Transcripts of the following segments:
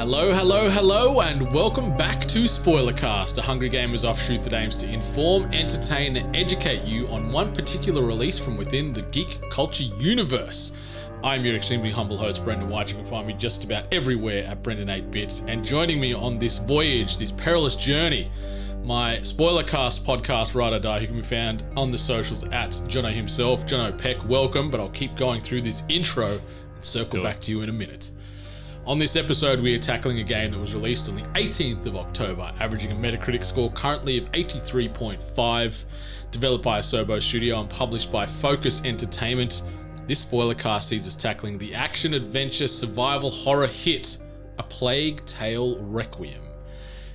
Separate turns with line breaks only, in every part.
Hello, hello, hello, and welcome back to SPOILERCAST, a Hungry Gamers offshoot that aims to inform, entertain, and educate you on one particular release from within the geek culture universe. I'm your extremely humble host, Brendan White. You can find me just about everywhere at Brendan8bit, and joining me on this voyage, this perilous journey, my SPOILERCAST podcast ride or die, who can be found on the socials at Jono himself. Jono Peck, welcome, but I'll keep going through this intro and circle back to you in a minute. On this episode, we are tackling a game that was released on the 18th of October, averaging a Metacritic score currently of 83.5, developed by Asobo Studio and published by Focus Entertainment. This spoilercast sees us tackling the action-adventure survival horror hit, A Plague Tale Requiem.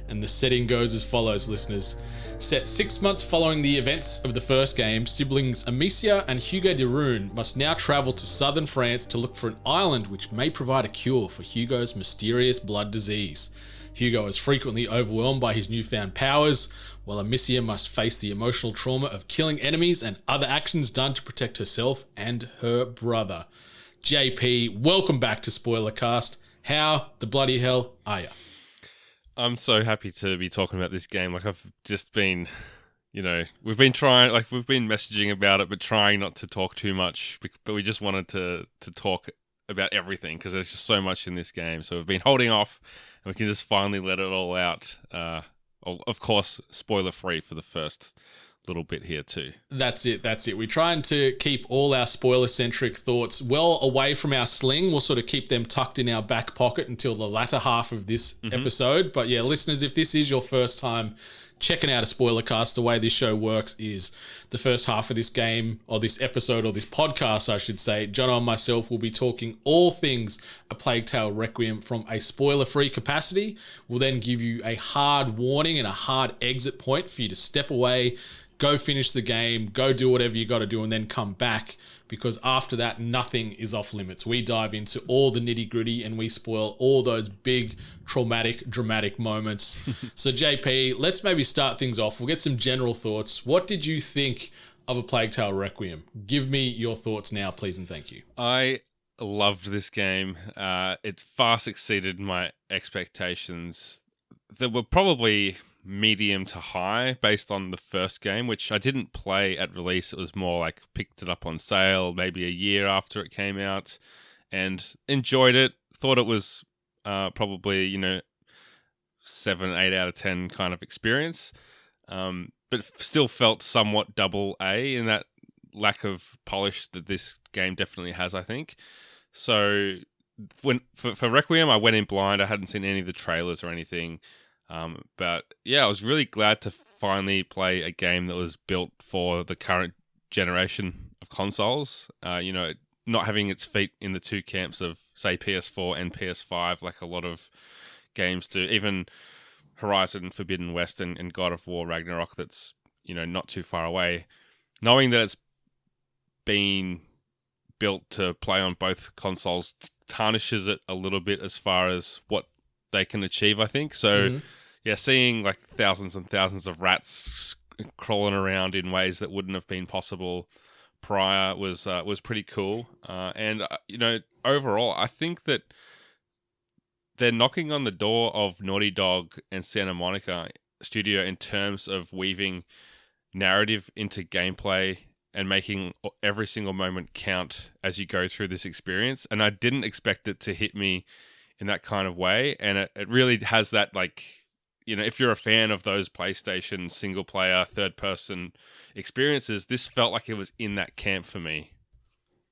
And the setting goes as follows, listeners. Set 6 months following the events of the first game, siblings Amicia and Hugo de Rune must now travel to southern France to look for an island which may provide a cure for Hugo's mysterious blood disease. Hugo is frequently overwhelmed by his newfound powers, while Amicia must face the emotional trauma of killing enemies and other actions done to protect herself and her brother. JP, welcome back to SPOILERCAST. How the bloody hell are you?
I'm so happy to be talking about this game. Like, I've just been, we've been messaging about it, but trying not to talk too much. But we just wanted to talk about everything because there's just so much in this game. So we've been holding off, and we can just finally let it all out. Of course, spoiler free for the first little bit here too. That's
it. We're trying to keep all our spoiler-centric thoughts well away from our sling. We'll sort of keep them tucked in our back pocket until the latter half of this episode. But yeah, listeners, if this is your first time checking out a spoilercast, the way this show works is the first half of this game, or this episode, or this podcast, I should say, Jono and myself will be talking all things A Plague Tale Requiem from a spoiler-free capacity. We'll then give you a hard warning and a hard exit point for you to step away, go finish the game, go do whatever you got to do, and then come back, because after that, nothing is off limits. We dive into all the nitty gritty and we spoil all those big, traumatic, dramatic moments. So JP, let's maybe start things off. We'll get some general thoughts. What did you think of A Plague Tale Requiem? Give me your thoughts now, please, and thank you.
I loved this game. It far exceeded my expectations. There were probably medium to high based on the first game, which I didn't play at release. It was more like picked it up on sale maybe a year after it came out and enjoyed it. Thought it was probably 7, 8 out of 10 kind of experience, but still felt somewhat double A in that lack of polish that this game definitely has, I think. So for Requiem, I went in blind. I hadn't seen any of the trailers or anything. But yeah, I was really glad to finally play a game that was built for the current generation of consoles. Not having its feet in the two camps of, say, PS4 and PS5, like a lot of games do. Even Horizon Forbidden West and God of War Ragnarok, that's, not too far away. Knowing that it's been built to play on both consoles tarnishes it a little bit as far as what they can achieve, I think. So, yeah, seeing like thousands and thousands of rats crawling around in ways that wouldn't have been possible prior was pretty cool. And overall, I think that they're knocking on the door of Naughty Dog and Santa Monica Studio in terms of weaving narrative into gameplay and making every single moment count as you go through this experience. And I didn't expect it to hit me in that kind of way, and it really has that, like, if you're a fan of those PlayStation single player third person experiences, this felt like it was in that camp for me.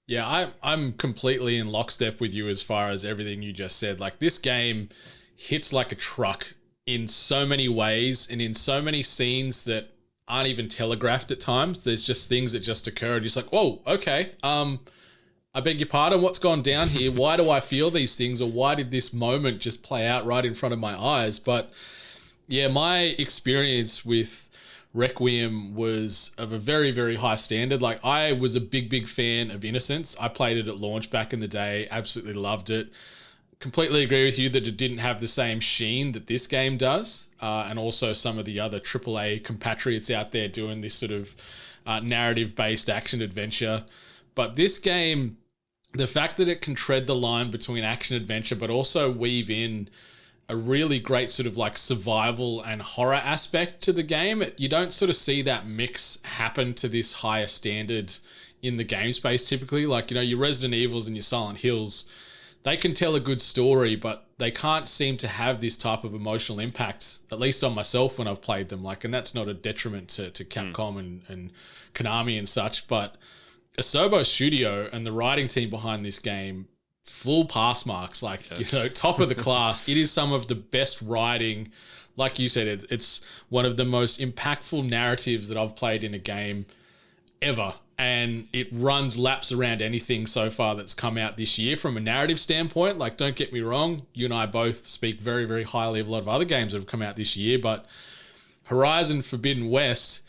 Yeah, I'm completely in lockstep with you as far as everything you just said. Like, this game hits like a truck in so many ways and in so many scenes that aren't even telegraphed at times. There's just things that just occur and you're just like, whoa, okay, I beg your pardon, what's gone down here? Why do I feel these things? Or why did this moment just play out right in front of my eyes? But yeah, my experience with Requiem was of a very, very high standard. Like, I was a big, big fan of Innocence. I played it at launch back in the day, absolutely loved it. Completely agree with you that it didn't have the same sheen that this game does. And also some of the other AAA compatriots out there doing this sort of narrative-based action adventure. But this game, the fact that it can tread the line between action adventure, but also weave in a really great sort of like survival and horror aspect to the game. You don't sort of see that mix happen to this higher standard in the game space typically. Like, your Resident Evils and your Silent Hills, they can tell a good story, but they can't seem to have this type of emotional impact, at least on myself when I've played them. Like, and that's not a detriment to Capcom and Konami and such, but Asobo Studio and the writing team behind this game, full pass marks, like, yes. Top of the class. It is some of the best writing. Like you said, it's one of the most impactful narratives that I've played in a game ever. And it runs laps around anything so far that's come out this year from a narrative standpoint. Like, don't get me wrong, you and I both speak very, very highly of a lot of other games that have come out this year, but Horizon Forbidden West,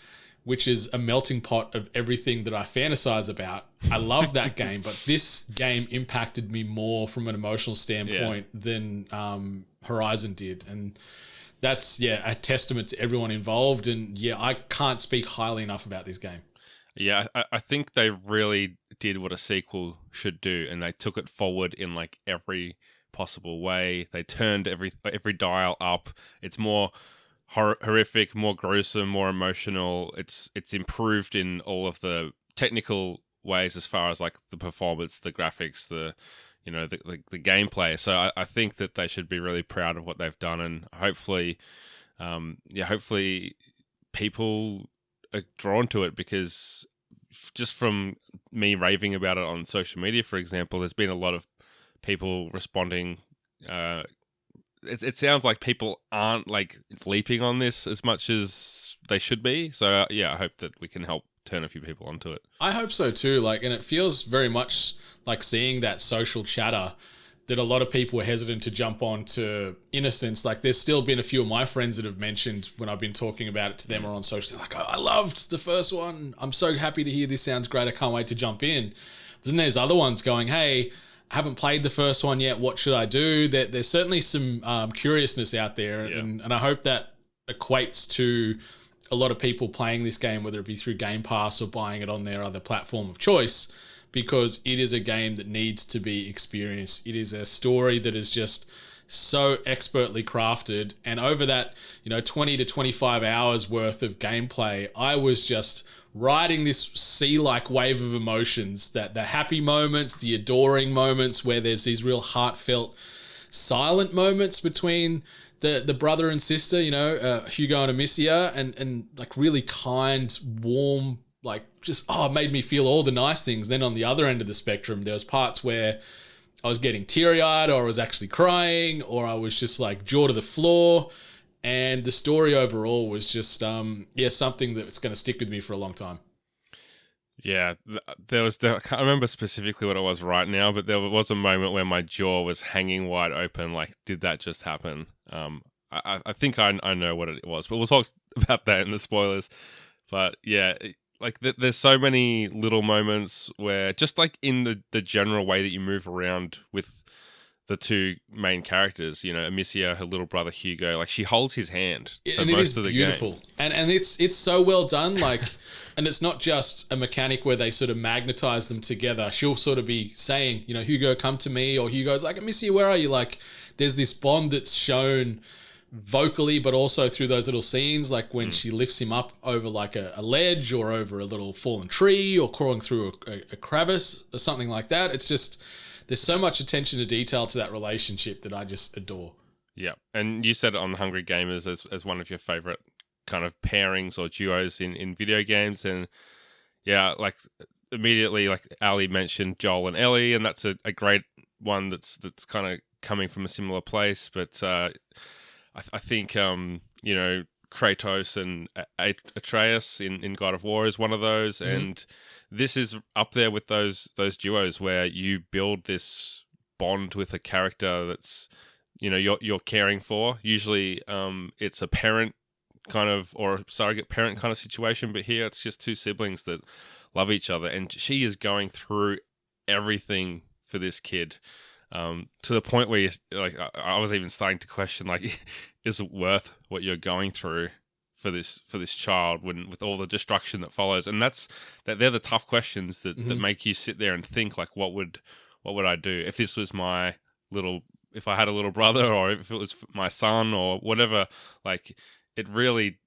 which is a melting pot of everything that I fantasize about, I love that game, but this game impacted me more from an emotional standpoint than Horizon did. And that's, a testament to everyone involved. And I can't speak highly enough about this game.
Yeah, I think they really did what a sequel should do, and they took it forward in like every possible way. They turned every dial up. It's more horrific, more gruesome, more emotional. It's improved in all of the technical ways as far as like the performance, the graphics, the gameplay. So I think that they should be really proud of what they've done, and hopefully people are drawn to it, because just from me raving about it on social media, for example, there's been a lot of people responding. It sounds like people aren't like leaping on this as much as they should be. So I hope that we can help turn a few people onto it.
I hope so too. Like, and it feels very much like seeing that social chatter that a lot of people were hesitant to jump on to Innocence. Like, there's still been a few of my friends that have mentioned when I've been talking about it to them or on social, like, oh, I loved the first one. I'm so happy to hear this sounds great. I can't wait to jump in. But then there's other ones going, hey, I haven't played the first one yet. What should I do? There's certainly some curiousness out there. Yeah. And I hope that equates to a lot of people playing this game, whether it be through Game Pass or buying it on their other platform of choice, because it is a game that needs to be experienced. It is a story that is just so expertly crafted. And over that, 20 to 25 hours worth of gameplay, I was just riding this sea-like wave of emotions, that the happy moments, the adoring moments where there's these real heartfelt, silent moments between the brother and sister, Hugo and Amicia, and like really kind, warm, like just, it made me feel all the nice things. Then on the other end of the spectrum, there was parts where I was getting teary-eyed, or I was actually crying, or I was just like jaw to the floor. And the story overall was just, something that's going to stick with me for a long time.
Yeah, I can't remember specifically what it was right now, but there was a moment where my jaw was hanging wide open. Like, did that just happen? I think I know what it was, but we'll talk about that in the spoilers. But yeah, like there's so many little moments where, just like in the general way that you move around with the two main characters, Amicia, her little brother Hugo, like she holds his hand for most of the
beautiful.
Game.
And it's so well done, like, and it's not just a mechanic where they sort of magnetize them together. She'll sort of be saying, Hugo, come to me, or Hugo's like, Amicia, where are you? Like, there's this bond that's shown vocally, but also through those little scenes, like when she lifts him up over like a ledge, or over a little fallen tree, or crawling through a crevice or something like that. It's just, there's so much attention to detail to that relationship that I just adore.
Yeah, and you said it on Hungry Gamers as one of your favorite kind of pairings or duos in video games, and yeah, like immediately, like Ali mentioned Joel and Ellie, and that's a great one that's kind of coming from a similar place, but I think Kratos and Atreus in God of War is one of those, and this is up there with those duos where you build this bond with a character that's you're caring for. Usually it's a parent kind of, or a surrogate parent kind of situation, but here it's just two siblings that love each other, and she is going through everything for this kid. To the point where I was even starting to question, like, is it worth what you're going through for this child, with all the destruction that follows? And they're the tough questions that make you sit there and think, like, what would I do if this was my little if I had a little brother or if it was my son or whatever. Like it really,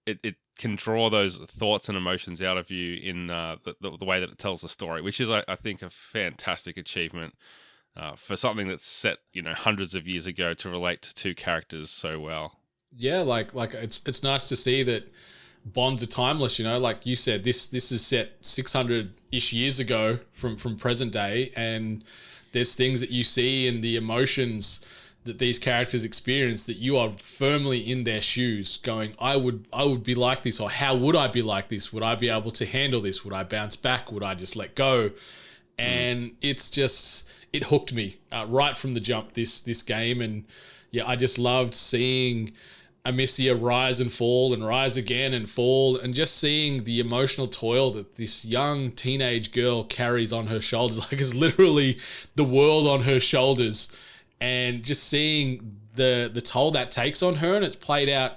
it can draw those thoughts and emotions out of you in the way that it tells the story, which is, I think, a fantastic achievement for something that's set, hundreds of years ago to relate to two characters so well.
Yeah, like it's nice to see that bonds are timeless. Like you said, this is set 600-ish years ago from present day, and there's things that you see and the emotions that these characters experience that you are firmly in their shoes going, I would be like this, or how would I be like this? Would I be able to handle this? Would I bounce back? Would I just let go? And it's just, it hooked me right from the jump, this game. And yeah, I just loved seeing Amicia rise and fall and rise again and fall, and just seeing the emotional toil that this young teenage girl carries on her shoulders, like it's literally the world on her shoulders. And just seeing the toll that takes on her, and it's played out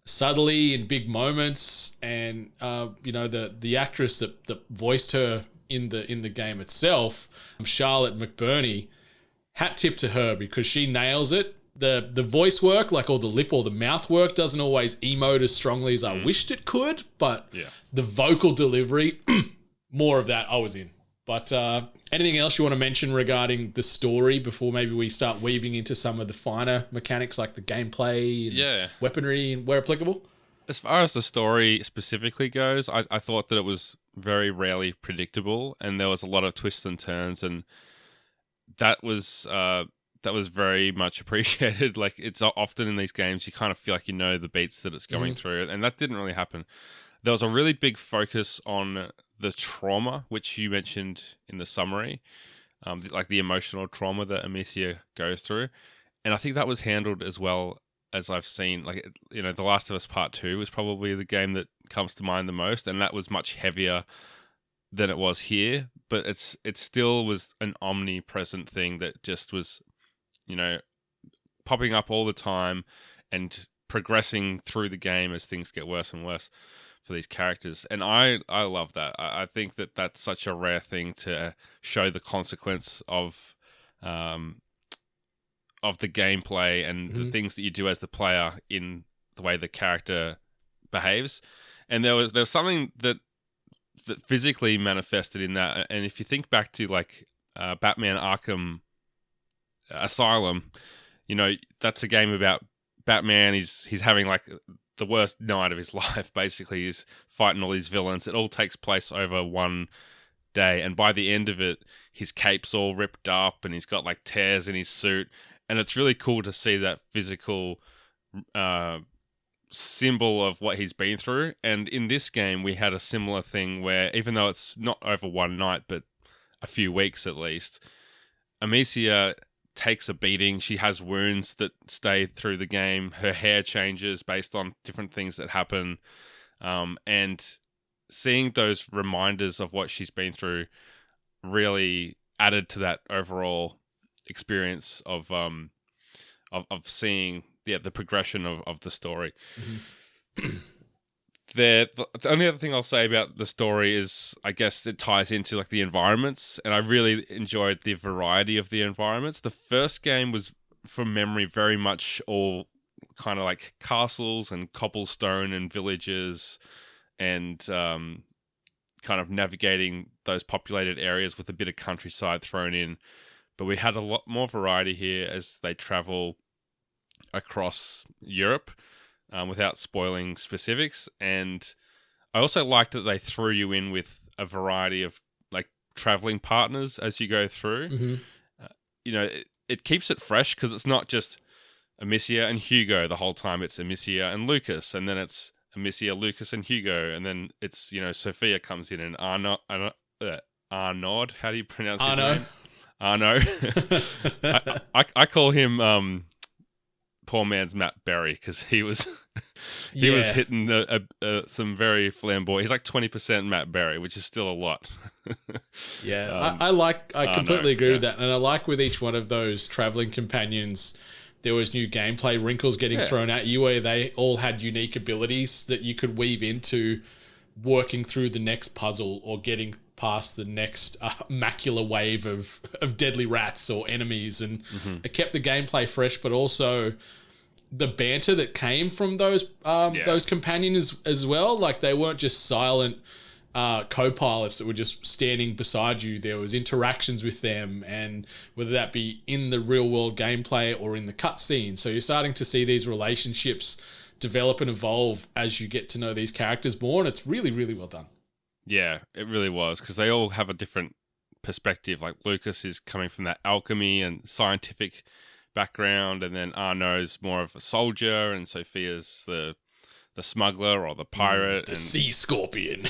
subtly in big moments. And the actress that voiced her in the game itself, Charlotte McBurney, hat tip to her, because she nails it. The voice work, like all the lip or the mouth work, doesn't always emote as strongly as I wished it could, but the vocal delivery, more of that, I was in. But anything else you want to mention regarding the story before maybe we start weaving into some of the finer mechanics like the gameplay and weaponry and where applicable?
As far as the story specifically goes, I thought that it was very rarely predictable, and there was a lot of twists and turns, and that was very much appreciated. Like, it's often in these games you kind of feel like the beats that it's going through, and that didn't really happen. There was a really big focus on the trauma, which you mentioned in the summary, like the emotional trauma that Amicia goes through. And I think that was handled as well as I've seen. Like, The Last of Us Part 2 was probably the game that comes to mind the most, and that was much heavier than it was here. But it still was an omnipresent thing that just was, popping up all the time and progressing through the game as things get worse and worse for these characters. And I love that. I think that that's such a rare thing to show the consequence of the gameplay and the things that you do as the player in the way the character behaves. And there was something that physically manifested in that. And if you think back to like Batman Arkham Asylum, that's a game about Batman. He's having like the worst night of his life. Basically, he's fighting all these villains. It all takes place over one day, and by the end of it, his cape's all ripped up and he's got like tears in his suit, and it's really cool to see that physical symbol of what he's been through. And in this game, we had a similar thing where, even though it's not over one night but a few weeks at least, Amicia takes a beating. She has wounds that stay through the game. Her hair changes based on different things that happen. And seeing those reminders of what she's been through really added to that overall experience of seeing the progression of the story. The only other thing I'll say about the story is, I guess it ties into like the environments, and I really enjoyed the variety of the environments. The first game was, from memory, very much all kind of like castles and cobblestone and villages, and kind of navigating those populated areas with a bit of countryside thrown in. But we had a lot more variety here as they travel across Europe. Without spoiling specifics. And I also liked that they threw you in with a variety of like traveling partners as you go through. It keeps it fresh because it's not just Amicia and Hugo the whole time. It's Amicia and Lucas, and then it's Amicia, Lucas, and Hugo, and then it's Sophia comes in, and Arnaud. How do you pronounce his name? Arnaud. I call him poor man's Matt Berry, because he was was hitting some very flamboyant. He's like 20% Matt Berry, which is still a lot.
I completely agree with that, and I like with each one of those traveling companions, there was new gameplay wrinkles getting thrown at you, where they all had unique abilities that you could weave into working through the next puzzle or getting past the next Macula wave of deadly rats or enemies, and it kept the gameplay fresh, but also the banter that came from those companions as well. Like, they weren't just silent co-pilots that were just standing beside you. There was interactions with them, and whether that be in the real world gameplay or in the cutscenes. So you're starting to see these relationships develop and evolve as you get to know these characters more, and it's really, really well done.
Yeah, it really was, because they all have a different perspective. Like, Lucas is coming from that alchemy and scientific background, and then Arno's more of a soldier, and Sophia's the smuggler or the pirate.
The sea scorpion.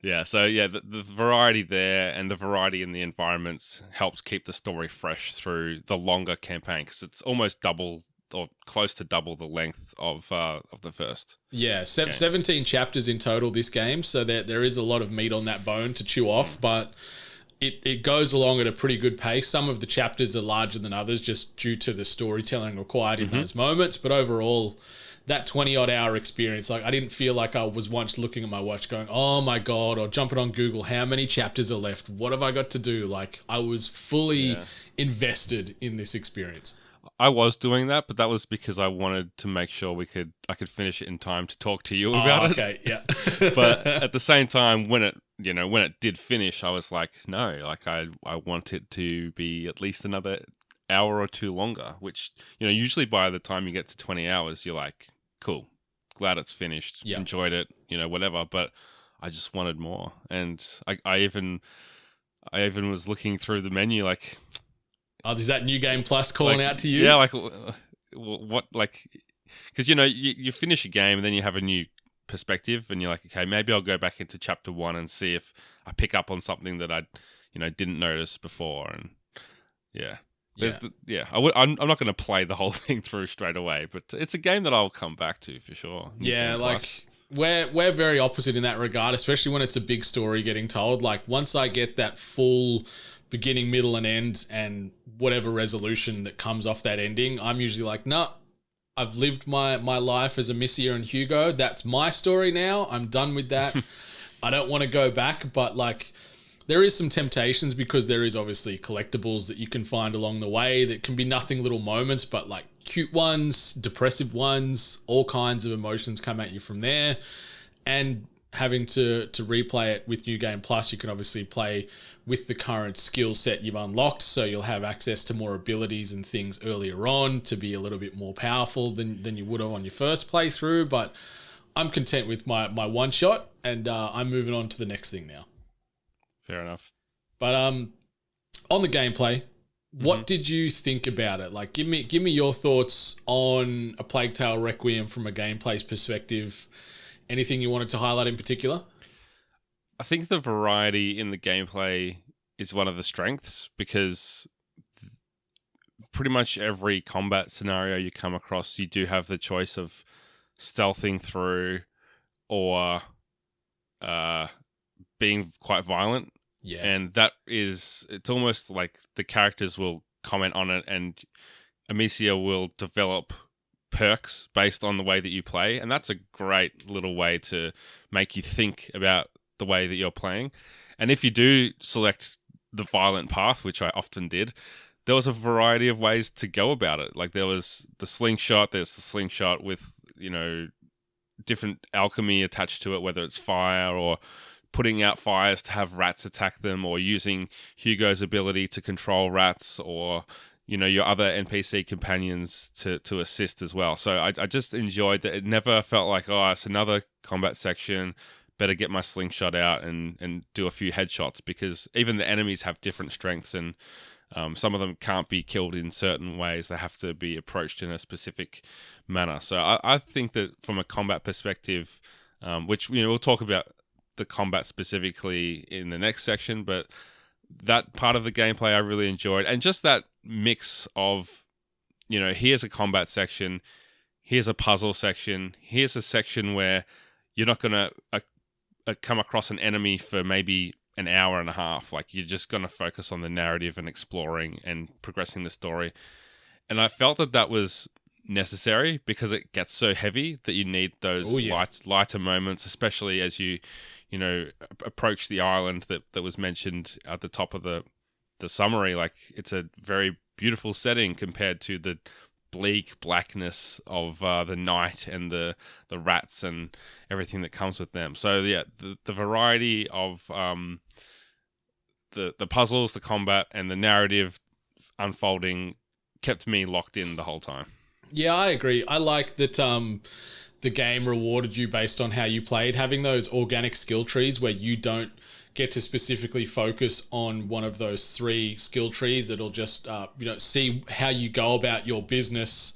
Yeah, so yeah, the variety there and the variety in the environments helps keep the story fresh through the longer campaign, because it's almost double or close to double the length of the first.
Yeah, 17 chapters in total this game, so there is a lot of meat on that bone to chew off, but it goes along at a pretty good pace. Some of the chapters are larger than others just due to the storytelling required in those moments, but overall, that 20-odd hour experience, like, I didn't feel like I was once looking at my watch going, oh my God, or jumping on Google, how many chapters are left? What have I got to do? Like, I was fully invested in this experience.
I was doing that, but that was because I wanted to make sure I could finish it in time to talk to you about it.
Okay, yeah.
But at the same time, when it did finish, I was like, no, like I want it to be at least another hour or two longer, which, usually by the time you get to 20 hours, you're like, cool, glad it's finished, enjoyed it, whatever. But I just wanted more. And I even was looking through the menu like,
oh, is that New Game Plus calling out to you?
Yeah, like, what, like, because, you finish a game and then you have a new perspective and you're like, okay, maybe I'll go back into chapter 1 and see if I pick up on something that I, didn't notice before. And I'm not going to play the whole thing through straight away, but it's a game that I'll come back to for sure.
Yeah, like, we're very opposite in that regard, especially when it's a big story getting told. Like, once I get that full beginning, middle, and end, and whatever resolution that comes off that ending, I'm usually like, nah, I've lived my life as Amicia and Hugo. That's my story now. I'm done with that. I don't want to go back, but like, there is some temptations because there is obviously collectibles that you can find along the way that can be nothing little moments, but like cute ones, depressive ones, all kinds of emotions come at you from there. And having to replay it with New Game Plus, you can obviously play with the current skill set you've unlocked, so you'll have access to more abilities and things earlier on to be a little bit more powerful than you would have on your first playthrough. But I'm content with my one shot, and I'm moving on to the next thing now.
Fair enough.
But on the gameplay, what did you think about it? Like, give me your thoughts on A Plague Tale Requiem from a gameplay perspective. Anything you wanted to highlight in particular?
I think the variety in the gameplay is one of the strengths, because pretty much every combat scenario you come across, you do have the choice of stealthing through or being quite violent.
Yeah.
And it's almost like the characters will comment on it, and Amicia will develop perks based on the way that you play, and that's a great little way to make you think about the way that you're playing. And if you do select the violent path, which I often did, there was a variety of ways to go about it. Like, there's the slingshot with, different alchemy attached to it, whether it's fire or putting out fires to have rats attack them, or using Hugo's ability to control rats, or your other NPC companions to assist as well. So I just enjoyed that. It never felt like, oh, it's another combat section, better get my slingshot out and do a few headshots, because even the enemies have different strengths, and some of them can't be killed in certain ways. They have to be approached in a specific manner. So I think that from a combat perspective, which we'll talk about the combat specifically in the next section, but that part of the gameplay I really enjoyed. And just that mix of, here's a combat section, here's a puzzle section, here's a section where you're not going to come across an enemy for maybe an hour and a half. Like, you're just going to focus on the narrative and exploring and progressing the story. And I felt that was necessary because it gets so heavy that you need those lighter moments, especially as you approach the island that was mentioned at the top of the summary. Like, it's a very beautiful setting compared to the bleak blackness of the night and the rats and everything that comes with them. So yeah, the variety of the puzzles, the combat, and the narrative unfolding kept me locked in the whole time.
Yeah, I agree. I like that the game rewarded you based on how you played, having those organic skill trees where you don't get to specifically focus on one of those 3 skill trees. It'll just see how you go about your business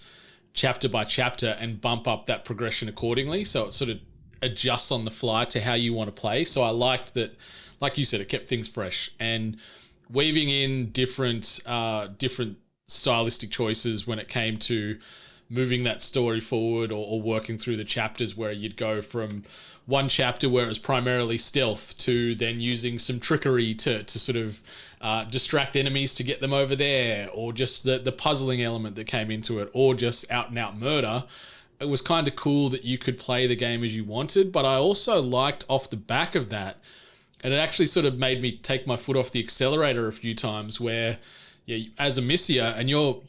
chapter by chapter and bump up that progression accordingly, so it sort of adjusts on the fly to how you want to play. So I liked that, like you said, it kept things fresh, and weaving in different stylistic choices when it came to moving that story forward or working through the chapters, where you'd go from one chapter where it was primarily stealth to then using some trickery to sort of distract enemies to get them over there, or just the puzzling element that came into it, or just out and out murder. It was kind of cool that you could play the game as you wanted, but I also liked off the back of that, and it actually sort of made me take my foot off the accelerator a few times, where as Amicia, and you're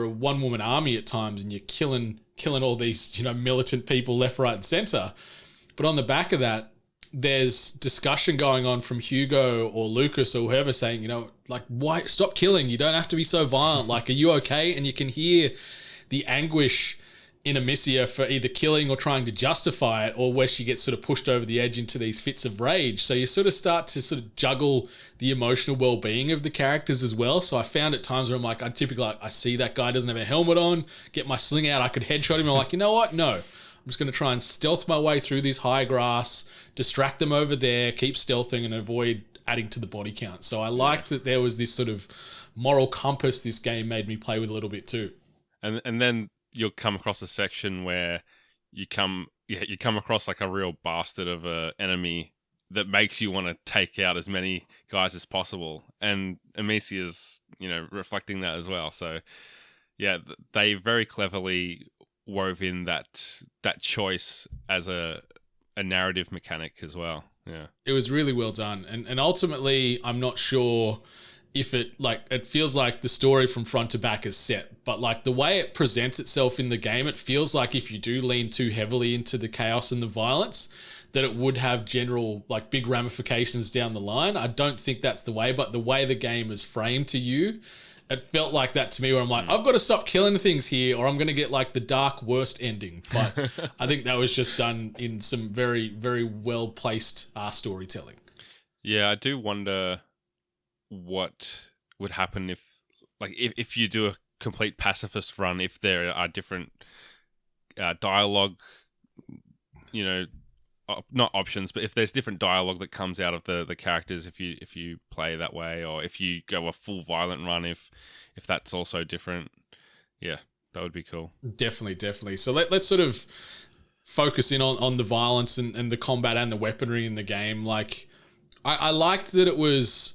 a one-woman army at times, and you're killing all these militant people left, right, and center. But on the back of that, there's discussion going on from Hugo or Lucas or whoever saying, like, why stop killing? You don't have to be so violent. Like, are you okay? And you can hear the anguish in Amicia for either killing or trying to justify it, or where she gets sort of pushed over the edge into these fits of rage. So you sort of start to sort of juggle the emotional well-being of the characters as well. So I found at times where I'm like, I see that guy doesn't have a helmet on, get my sling out, I could headshot him. I'm like, you know what? No. I'm just going to try and stealth my way through this high grass, distract them over there, keep stealthing, and avoid adding to the body count. So I liked that there was this sort of moral compass this game made me play with a little bit too.
And then you'll come across a section where you come across like a real bastard of a enemy that makes you want to take out as many guys as possible, and Amicia's reflecting that as well. So yeah, they very cleverly wove in that choice as a narrative mechanic as well. Yeah, it
was really well done, and ultimately I'm not sure if it feels like the story from front to back is set, but like the way it presents itself in the game, it feels like if you do lean too heavily into the chaos and the violence, that it would have general like big ramifications down the line. I don't think that's the way, but the way the game is framed to you, it felt like that to me, where I'm like, I've got to stop killing things here, or I'm going to get like the dark worst ending. But I think that was just done in some very, very well placed storytelling.
Yeah, I do wonder what would happen if you do a complete pacifist run, if there are different dialogue, not options, but if there's different dialogue that comes out of the characters if you play that way, or if you go a full violent run, if that's also different. Yeah, that would be cool.
Definitely. So let's sort of focus in on the violence and the combat and the weaponry in the game. Like, I liked that it was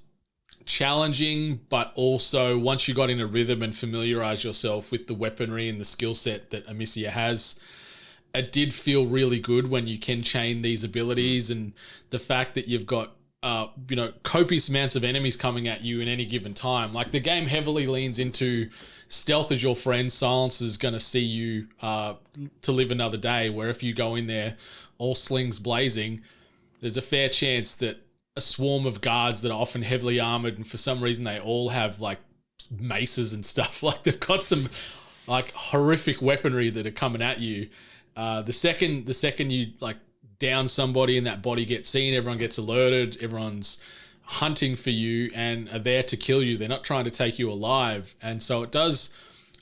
challenging, but also once you got in a rhythm and familiarized yourself with the weaponry and the skill set that Amicia has, it did feel really good when you can chain these abilities, and the fact that you've got copious amounts of enemies coming at you in any given time. Like, the game heavily leans into stealth as your friend. Silence is going to see you to live another day, where if you go in there all slings blazing, there's a fair chance that a swarm of guards that are often heavily armored, and for some reason they all have like maces and stuff. Like, they've got some like horrific weaponry that are coming at you. The second you like down somebody and that body gets seen, everyone gets alerted, everyone's hunting for you and are there to kill you. They're not trying to take you alive. And so it does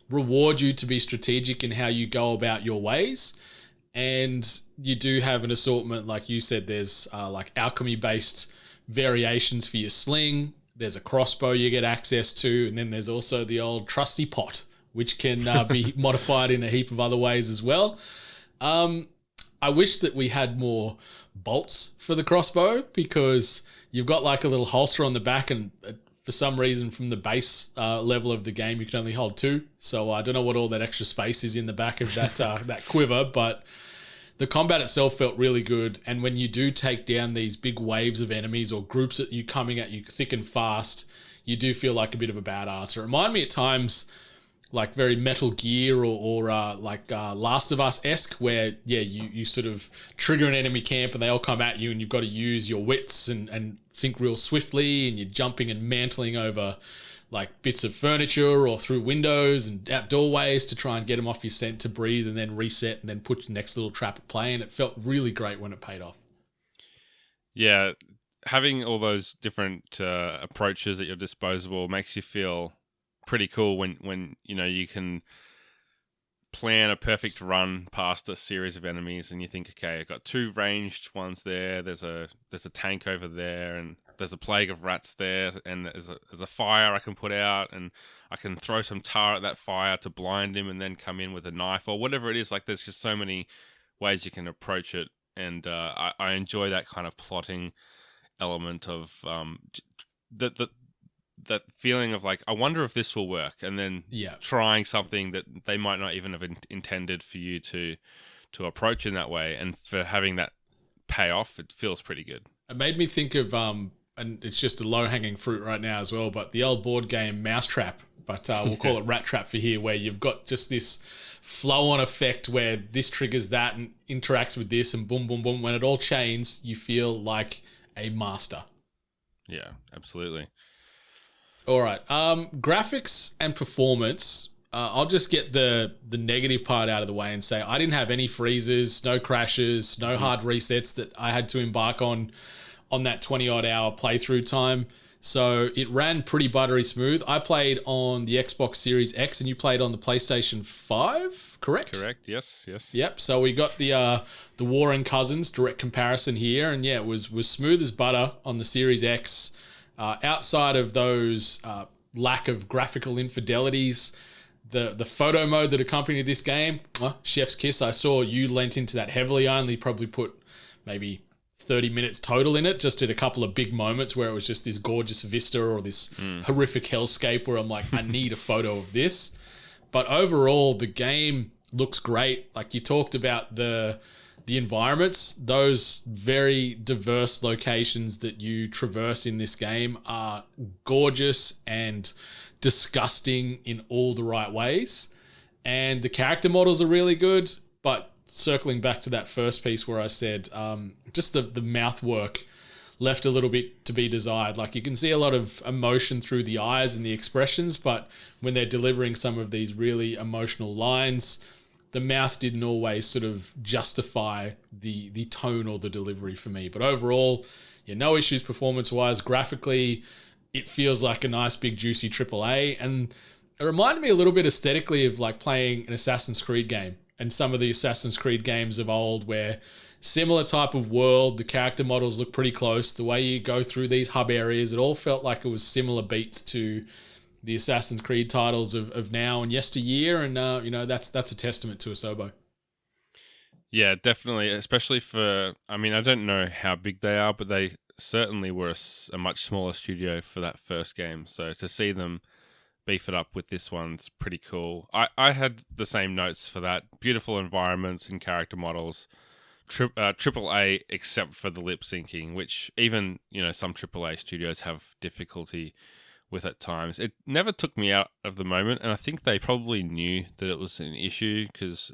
reward you to be strategic in how you go about your ways. And you do have an assortment, like you said, there's like alchemy based variations for your sling. There's a crossbow you get access to, and then there's also the old trusty pot, which can be modified in a heap of other ways as well. I wish that we had more bolts for the crossbow, because you've got like a little holster on the back, and it for some reason from the base level of the game, you can only hold 2. So I don't know what all that extra space is in the back of that that quiver, but the combat itself felt really good. And when you do take down these big waves of enemies or groups that you coming at you thick and fast, you do feel like a bit of a badass. It reminded me at times like very Metal Gear or like Last of Us-esque, where, yeah, you sort of trigger an enemy camp and they all come at you and you've got to use your wits and think real swiftly, and you're jumping and mantling over like bits of furniture or through windows and out doorways to try and get them off your scent to breathe and then reset and then put your next little trap at play. And it felt really great when it paid off.
Yeah, having all those different approaches at your disposal makes you feel pretty cool when you know you can plan a perfect run past a series of enemies and you think, okay, I've got 2 ranged ones there, there's a tank over there, and there's a plague of rats there, and there's a fire I can put out, and I can throw some tar at that fire to blind him and then come in with a knife or whatever it is. Like, there's just so many ways you can approach it, and I enjoy that kind of plotting element of that feeling of like, I wonder if this will work, and then trying something that they might not even have intended for you to approach in that way, and for having that pay off, it feels pretty good.
It made me think of and it's just a low-hanging fruit right now as well, but the old board game Mousetrap, but we'll call it Rat Trap for here, where you've got just this flow-on effect where this triggers that and interacts with this, and boom, boom, boom. When it all chains, you feel like a master.
Yeah, absolutely.
All right. Graphics and performance. I'll just get the negative part out of the way and say I didn't have any freezes, no crashes, no hard resets that I had to embark on that 20-odd hour playthrough time. So it ran pretty buttery smooth. I played on the Xbox Series X and you played on the PlayStation 5, correct?
Correct, yes.
Yep, so we got the Warring Cousins direct comparison here, and yeah, it was smooth as butter on the Series X. Outside of those lack of graphical infidelities, the photo mode that accompanied this game, chef's kiss. I saw you lent into that heavily. I only probably put maybe 30 minutes total in it, just did a couple of big moments where it was just this gorgeous vista or this horrific hellscape where I'm like, I need a photo of this. But overall, the game looks great. Like you talked about the environments, those very diverse locations that you traverse in this game are gorgeous and disgusting in all the right ways. And the character models are really good, but circling back to that first piece where I said just the mouth work left a little bit to be desired. Like you can see a lot of emotion through the eyes and the expressions, but when they're delivering some of these really emotional lines, the mouth didn't always sort of justify the tone or the delivery for me. But overall, no issues performance-wise. Graphically, it feels like a nice big juicy AAA, and it reminded me a little bit aesthetically of like playing an Assassin's Creed game and some of the Assassin's Creed games of old, where similar type of world, the character models look pretty close. The way you go through these hub areas, it all felt like it was similar beats to the Assassin's Creed titles of now and yesteryear, and that's a testament to Asobo.
Yeah, definitely, especially for, I mean, I don't know how big they are, but they certainly were a much smaller studio for that first game, so to see them beef it up with this one's pretty cool. I had the same notes for that. Beautiful environments and character models. AAA, except for the lip syncing, which even, some AAA studios have difficulty with at times. It never took me out of the moment, and I think they probably knew that it was an issue, because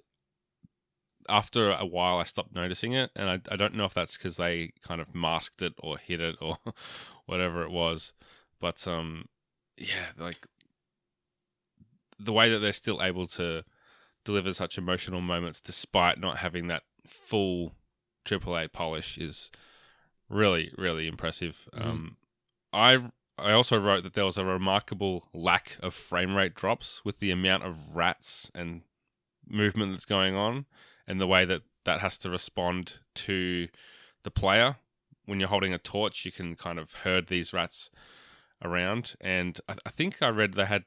after a while I stopped noticing it, and I don't know if that's because they kind of masked it or hid it or whatever it was, but like the way that they're still able to deliver such emotional moments despite not having that full AAA polish is really, really impressive. I also wrote that there was a remarkable lack of frame rate drops with the amount of rats and movement that's going on, and the way that has to respond to the player. When you're holding a torch, you can kind of herd these rats around, and I think I read they had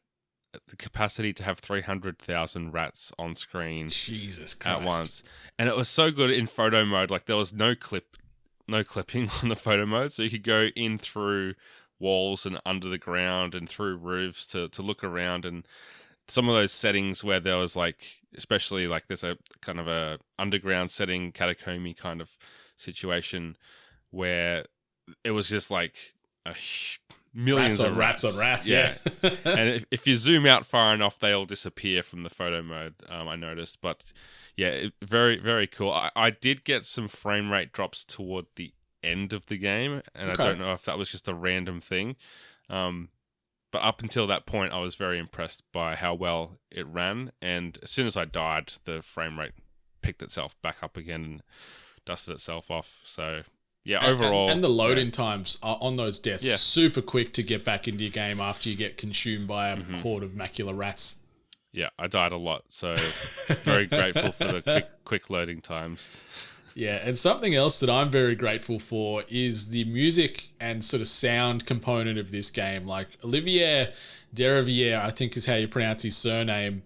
the capacity to have 300,000 rats on screen.
Jesus Christ.
At once. And it was so good in photo mode. Like there was no clipping on the photo mode, so you could go in through walls and under the ground and through roofs to look around, and some of those settings where there was like, especially like there's a kind of a underground setting, catacomby kind of situation where it was just like millions of
rats on rats. Yeah.
And if you zoom out far enough, they all disappear from the photo mode, I noticed. But yeah, very, very cool. I did get some frame rate drops toward the end of the game, and I don't know if that was just a random thing. But up until that point, I was very impressed by how well it ran. And as soon as I died, the frame rate picked itself back up again and dusted itself off. So yeah, overall...
And the load-in times on those deaths, super quick to get back into your game after you get consumed by a horde of Macula rats.
Yeah, I died a lot, so very grateful for the quick loading times.
Yeah, and something else that I'm very grateful for is the music and sort of sound component of this game. Like Olivier Derivière, I think is how you pronounce his surname.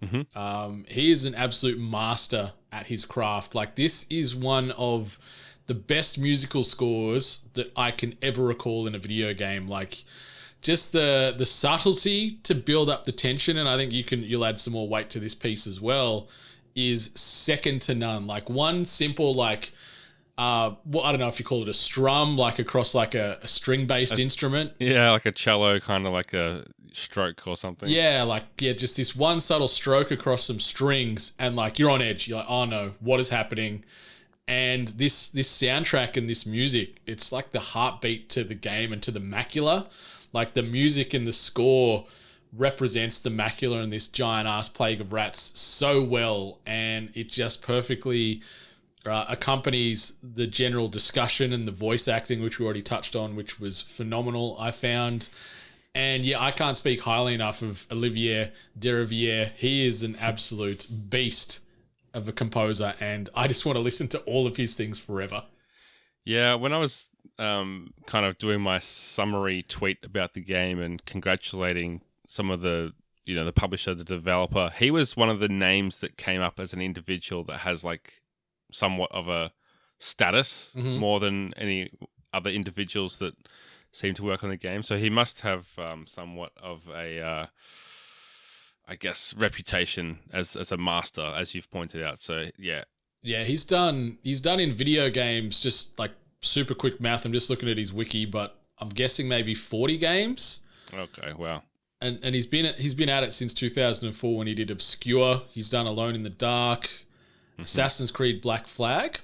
He is an absolute master at his craft. Like, this is one of the best musical scores that I can ever recall in a video game. Like, just the subtlety to build up the tension, and I think you'll add some more weight to this piece as well, is second to none. Like, one simple, like, I don't know if you call it a strum, like across like a string-based instrument.
Yeah, like a cello, kind of like a stroke or something.
Yeah, just this one subtle stroke across some strings, and like you're on edge. You're like, oh no, what is happening? And this soundtrack and this music, it's like the heartbeat to the game and to the Macula. Like, the music and the score represents the Macula and this giant ass plague of rats so well, and it just perfectly accompanies the general discussion and the voice acting, which we already touched on, which was phenomenal, I found. And yeah, I can't speak highly enough of Olivier Derivière. He is an absolute beast of a composer, and I just want to listen to all of his things forever.
Yeah, when I was kind of doing my summary tweet about the game and congratulating some of the publisher, the developer, he was one of the names that came up as an individual that has like somewhat of a status more than any other individuals that seem to work on the game. So he must have somewhat of a, I guess, reputation as a master, as you've pointed out. So yeah.
Yeah, he's done in video games, just like super quick math. I'm just looking at his wiki, but I'm guessing maybe 40 games.
Okay, wow.
And he's been at it since 2004 when he did Obscure. He's done Alone in the Dark, Assassin's Creed Black Flag,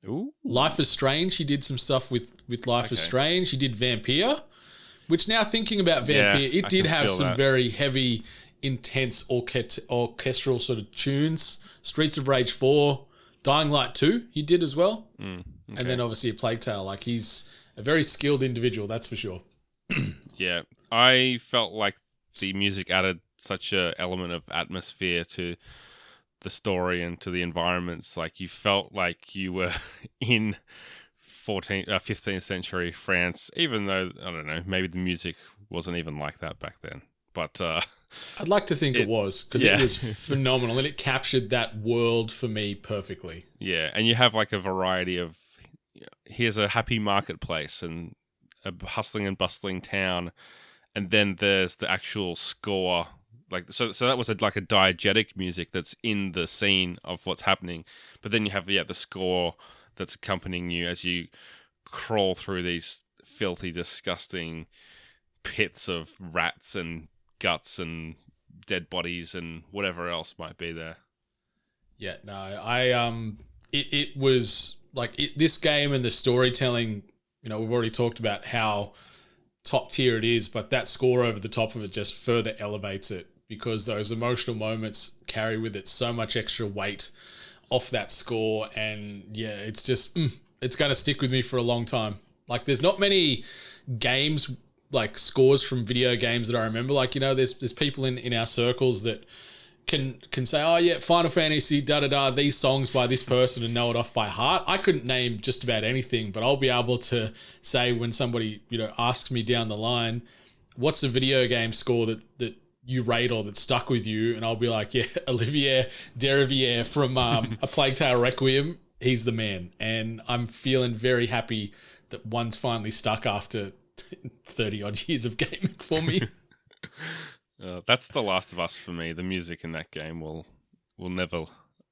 Ooh.
Life is Strange. He did some stuff with Life is Strange. He did Vampire, which, now thinking about Vampire, it did have some very heavy, intense orchestral sort of tunes. Streets of Rage 4, Dying Light 2 he did as well. And then obviously A Plague Tale. Like, he's a very skilled individual, that's for sure.
Yeah, I felt like the music added such a element of atmosphere to the story and to the environments. Like, you felt like you were in 15th century France, even though, I don't know, maybe the music wasn't even like that back then. But
I'd like to think it was, because it was phenomenal, and it captured that world for me perfectly.
Yeah, and you have like a variety of, here's a happy marketplace and a hustling and bustling town, and then there's the actual score. Like, so that was like a diegetic music that's in the scene of what's happening, but then you have the score that's accompanying you as you crawl through these filthy, disgusting pits of rats and guts and dead bodies and whatever else might be there.
Yeah, no, it was like this game and the storytelling. We've already talked about how top tier it is, but that score over the top of it just further elevates it, because those emotional moments carry with it so much extra weight off that score. And yeah, it's just, it's going to stick with me for a long time. Like, there's not many games, like scores from video games that I remember. Like, there's people in our circles that can say, oh yeah, Final Fantasy, these songs by this person, and know it off by heart. I couldn't name just about anything, but I'll be able to say, when somebody, asks me down the line, what's a video game score that you rate or that stuck with you? And I'll be like, yeah, Olivier Derivière from A Plague Tale Requiem. He's the man. And I'm feeling very happy that one's finally stuck after 30 odd years of gaming for me.
That's The Last of Us for me. The music in that game will never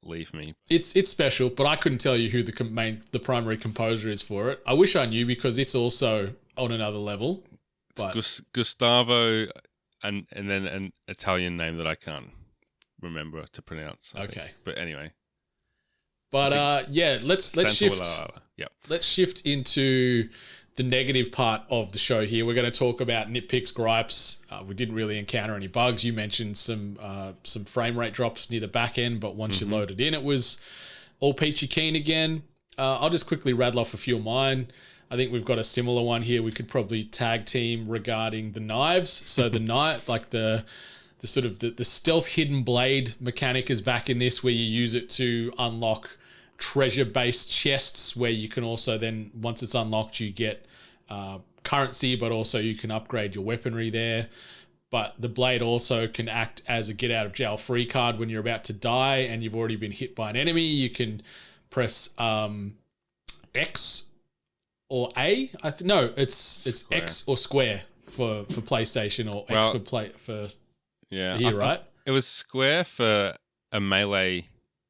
leave me.
It's special, but I couldn't tell you who the primary composer is for it. I wish I knew because it's also on another level. But
Gustavo, and then an Italian name that I can't remember to pronounce.
Okay,
but anyway.
But let's shift.
Yep.
Let's shift into the negative part of the show here. We're going to talk about nitpicks, gripes. We didn't really encounter any bugs. You mentioned some frame rate drops near the back end, but once you loaded in, it was all peachy keen again. I'll just quickly rattle off a few of mine. I think we've got a similar one here. We could probably tag team regarding the knives. So the knife, like the sort of the stealth hidden blade mechanic is back in this, where you use it to unlock treasure-based chests, where you can also then, once it's unlocked, you get currency, but also you can upgrade your weaponry there. But the blade also can act as a get-out-of-jail-free card when you're about to die and you've already been hit by an enemy. You can press X or A. It's square. X or square for PlayStation, or X for here, right?
It was square for a melee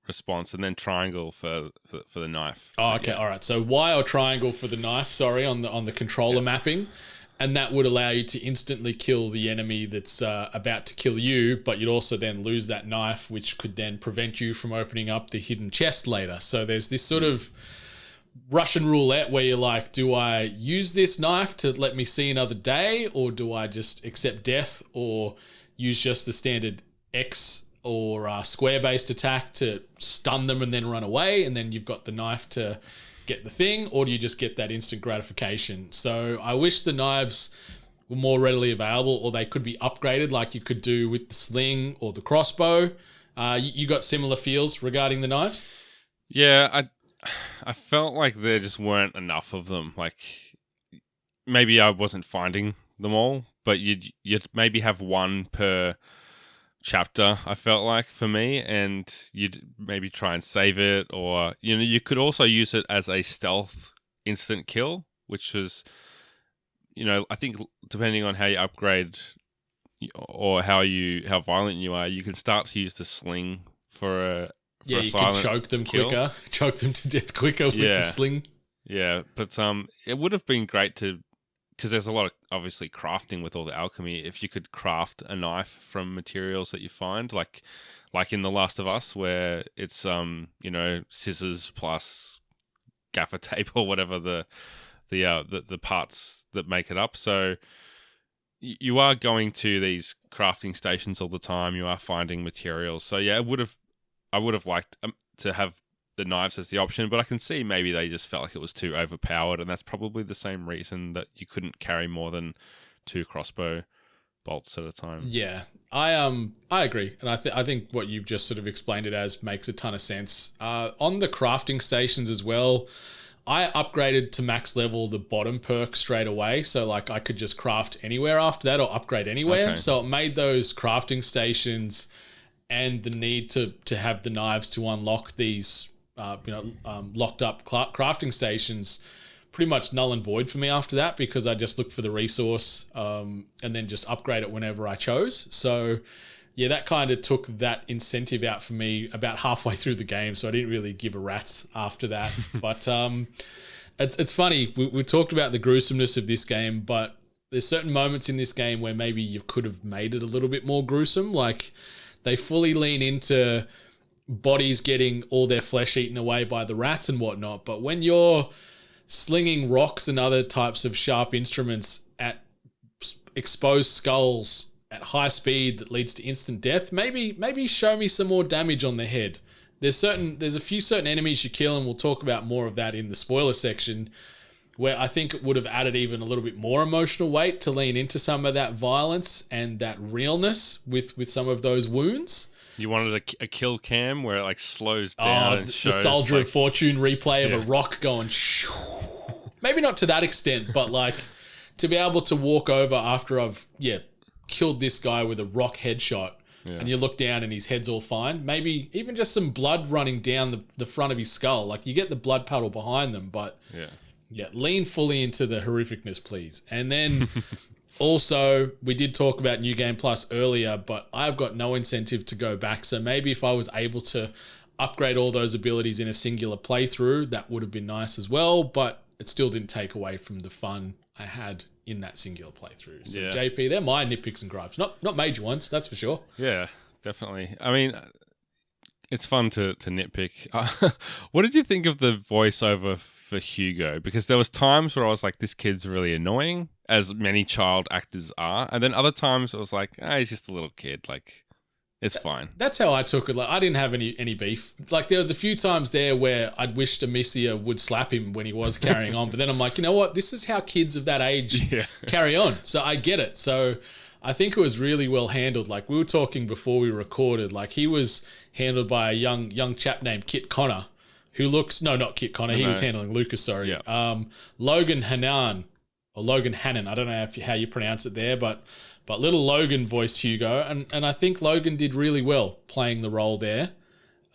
response, and then triangle for the knife.
Oh, okay, all right. So Y or triangle for the knife. Sorry, on the controller mapping, and that would allow you to instantly kill the enemy that's about to kill you. But you'd also then lose that knife, which could then prevent you from opening up the hidden chest later. So there's this sort of Russian roulette where you're like, do I use this knife to let me see another day, or do I just accept death, or use just the standard X or square-based attack to stun them and then run away, and then you've got the knife to get the thing, or do you just get that instant gratification? So I wish the knives were more readily available, or they could be upgraded like you could do with the sling or the crossbow. You got similar feels regarding the knives?
Yeah, I felt like there just weren't enough of them. Like, maybe I wasn't finding them all, but you'd maybe have one per chapter, I felt like, for me, and you'd maybe try and save it, or you could also use it as a stealth instant kill, which was, I think depending on how you upgrade or how violent you are, you can start to use the sling for a
you
silent
could choke them
kill.
quicker, choke them to death quicker with the sling.
Yeah, but it would have been great to, because there's a lot of obviously crafting with all the alchemy. If you could craft a knife from materials that you find, like in The Last of Us, where it's scissors plus gaffer tape or whatever the parts that make it up. So you are going to these crafting stations all the time. You are finding materials. So yeah, I would have liked to have the knives as the option, but I can see maybe they just felt like it was too overpowered, and that's probably the same reason that you couldn't carry more than 2 crossbow bolts at a time.
Yeah, I agree, and I think what you've just sort of explained it as makes a ton of sense. On the crafting stations as well, I upgraded to max level the bottom perk straight away, so like I could just craft anywhere after that or upgrade anywhere.
Okay.
So it made those crafting stations and the need to have the knives to unlock these locked up crafting stations pretty much null and void for me after that, because I just looked for the resource and then just upgrade it whenever I chose. So yeah, that kind of took that incentive out for me about halfway through the game, so I didn't really give a rat's after that. But it's funny, we talked about the gruesomeness of this game, but there's certain moments in this game where maybe you could have made it a little bit more gruesome. Like, they fully lean into bodies getting all their flesh eaten away by the rats and whatnot. But when you're slinging rocks and other types of sharp instruments at exposed skulls at high speed that leads to instant death, maybe show me some more damage on the head. There's a few certain enemies you kill, and we'll talk about more of that in the spoiler section, where I think it would have added even a little bit more emotional weight to lean into some of that violence and that realness with some of those wounds.
You wanted a kill cam where it like slows down and shows
the Soldier of Fortune replay of a rock going shoo. Maybe not to that extent, but like to be able to walk over after I've killed this guy with a rock headshot, and you look down and his head's all fine. Maybe even just some blood running down the front of his skull. Like, you get the blood puddle behind them, but Yeah, lean fully into the horrificness, please. And then also, we did talk about New Game Plus earlier, but I've got no incentive to go back. So maybe if I was able to upgrade all those abilities in a singular playthrough, that would have been nice as well. But it still didn't take away from the fun I had in that singular playthrough. So JP, they're my nitpicks and gripes. Not major ones, that's for sure.
Yeah, definitely. I mean, it's fun to nitpick. What did you think of the voiceover for Hugo? Because there was times where I was like, this kid's really annoying, as many child actors are. And then other times it was like, he's just a little kid. Like, it's fine.
That's how I took it. Like, I didn't have any beef. Like, there was a few times there where I'd wished Amicia would slap him when he was carrying on. But then I'm like, you know what? This is how kids of that age carry on. So I get it. So I think it was really well handled. Like, we were talking before we recorded. Like, he was handled by a young chap named Kit Connor, who looks... No, not Kit Connor. He was handling Lucas, sorry.
Yeah.
Logan Hannan, or Logan Hannon. I don't know how you pronounce it there, but little Logan voiced Hugo, and I think Logan did really well playing the role there.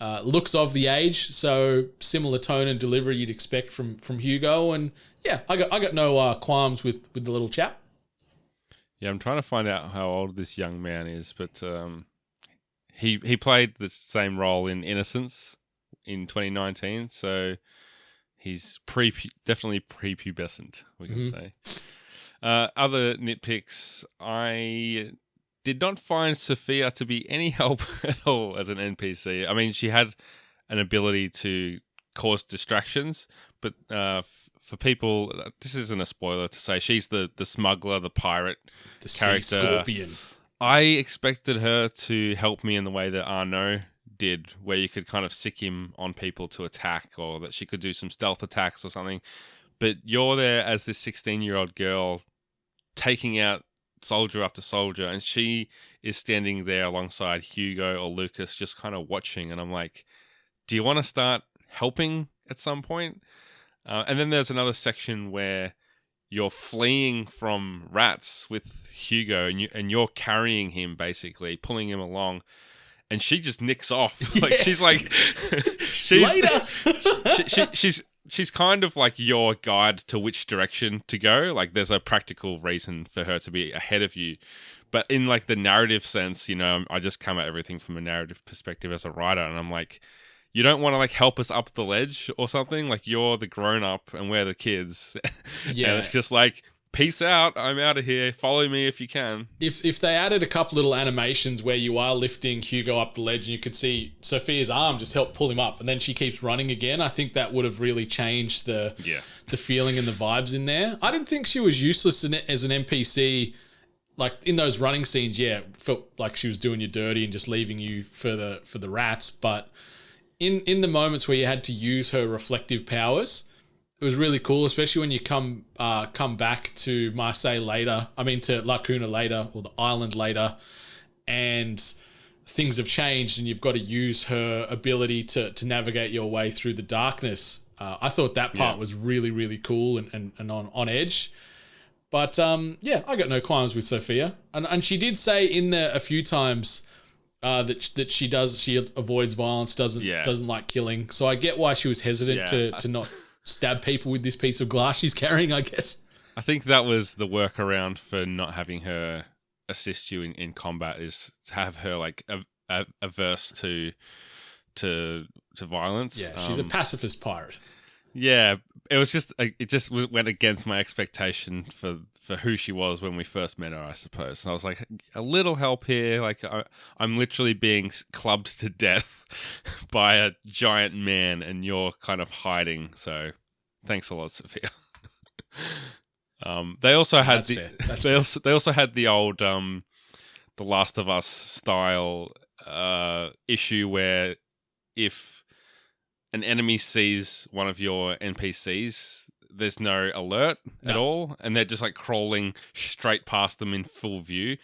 Looks of the age, so similar tone and delivery you'd expect from Hugo, and yeah, I got no qualms with the little chap.
Yeah, I'm trying to find out how old this young man is, but he played the same role in Innocence in 2019, so he's definitely prepubescent, we can say. Other nitpicks, I did not find Sophia to be any help at all as an NPC. I mean, she had an ability to cause distractions, but for people, this isn't a spoiler to say, she's the smuggler, the pirate character.
Sea scorpion.
I expected her to help me in the way that Arnaud did, where you could kind of sick him on people to attack, or that she could do some stealth attacks or something. But you're there as this 16-year-old girl taking out soldier after soldier, and she is standing there alongside Hugo or Lucas just kind of watching, and I'm like, do you want to start helping at some point? And then there's another section where you're fleeing from rats with Hugo, and you're carrying him, basically pulling him along, and she just nicks off. Like, she's like,
Later.
she's kind of like your guide to which direction to go. Like, there's a practical reason for her to be ahead of you, but in like the narrative sense, you know, I just come at everything from a narrative perspective as a writer, and I'm like, you don't want to like help us up the ledge or something? Like, you're the grown up and we're the kids. Yeah. And it's just like, peace out, I'm out of here, follow me if you can.
If they added a couple little animations where you are lifting Hugo up the ledge and you could see Sophia's arm just help pull him up, and then she keeps running again, I think that would have really changed the feeling and the vibes in there. I didn't think she was useless as an NPC. Like, in those running scenes, felt like she was doing you dirty and just leaving you for the rats, but in the moments where you had to use her reflective powers, it was really cool, especially when you come back to Marseille later. I mean, to La Cuna later, or the island later, and things have changed, and you've got to use her ability to navigate your way through the darkness. I thought that part was really, really cool and on edge. But I got no qualms with Sophia, and she did say in there a few times that she avoids violence, doesn't like killing. So I get why she was hesitant to not stab people with this piece of glass she's carrying, I guess.
I think that was the workaround for not having her assist you in combat, is to have her like averse to violence.
Yeah, she's a pacifist pirate.
Yeah, it just went against my expectation for who she was when we first met her, I suppose. And I was like, a little help here. Like, I'm literally being clubbed to death by a giant man, and you're kind of hiding. So, thanks a lot, Sophia. They also had they also had the old The Last of Us style issue where if an enemy sees one of your NPCs, there's no alert at all, and they're just like crawling straight past them in full view.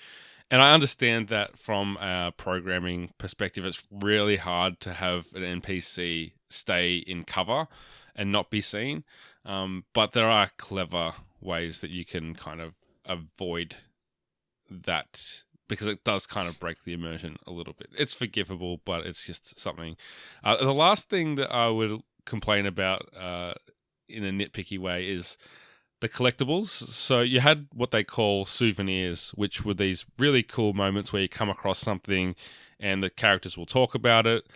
And I understand that from a programming perspective, it's really hard to have an NPC stay in cover and not be seen. But there are clever ways that you can kind of avoid that, because it does kind of break the immersion a little bit. It's forgivable, but it's just something. The last thing that I would complain about in a nitpicky way is the collectibles. So you had what they call souvenirs, which were these really cool moments where you come across something and the characters will talk about it,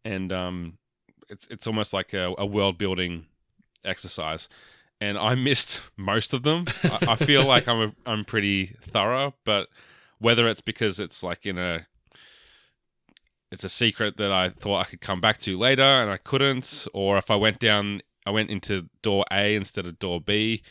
and it's almost like a world building exercise. And I missed most of them. I feel like I'm pretty thorough, but whether it's because it's like it's a secret that I thought I could come back to later and I couldn't, or if I went into door A instead of door B.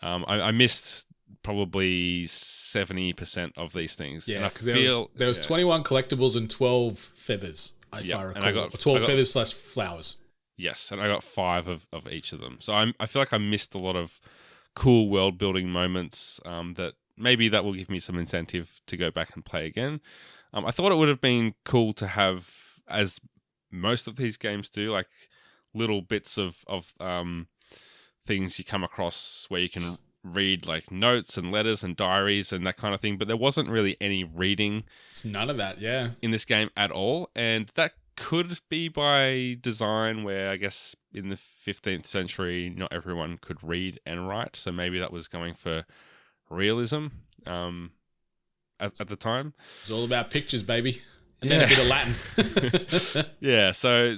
I missed probably 70% of these things.
Yeah, because there was 21 collectibles and 12 feathers, if I recall. And I got 12 feathers / flowers.
Yes, and I got 5 of each of them. So I feel like I missed a lot of cool world building moments that maybe that will give me some incentive to go back and play again. I thought it would have been cool to have, as most of these games do, like little bits of things you come across where you can read like notes and letters and diaries and that kind of thing, but there wasn't really any reading.
It's none of that, yeah,
in this game at all, and that could be by design, where I guess in the 15th century not everyone could read and write, so maybe that was going for realism at the time.
It's all about pictures, baby, and then a bit of Latin.
Yeah, so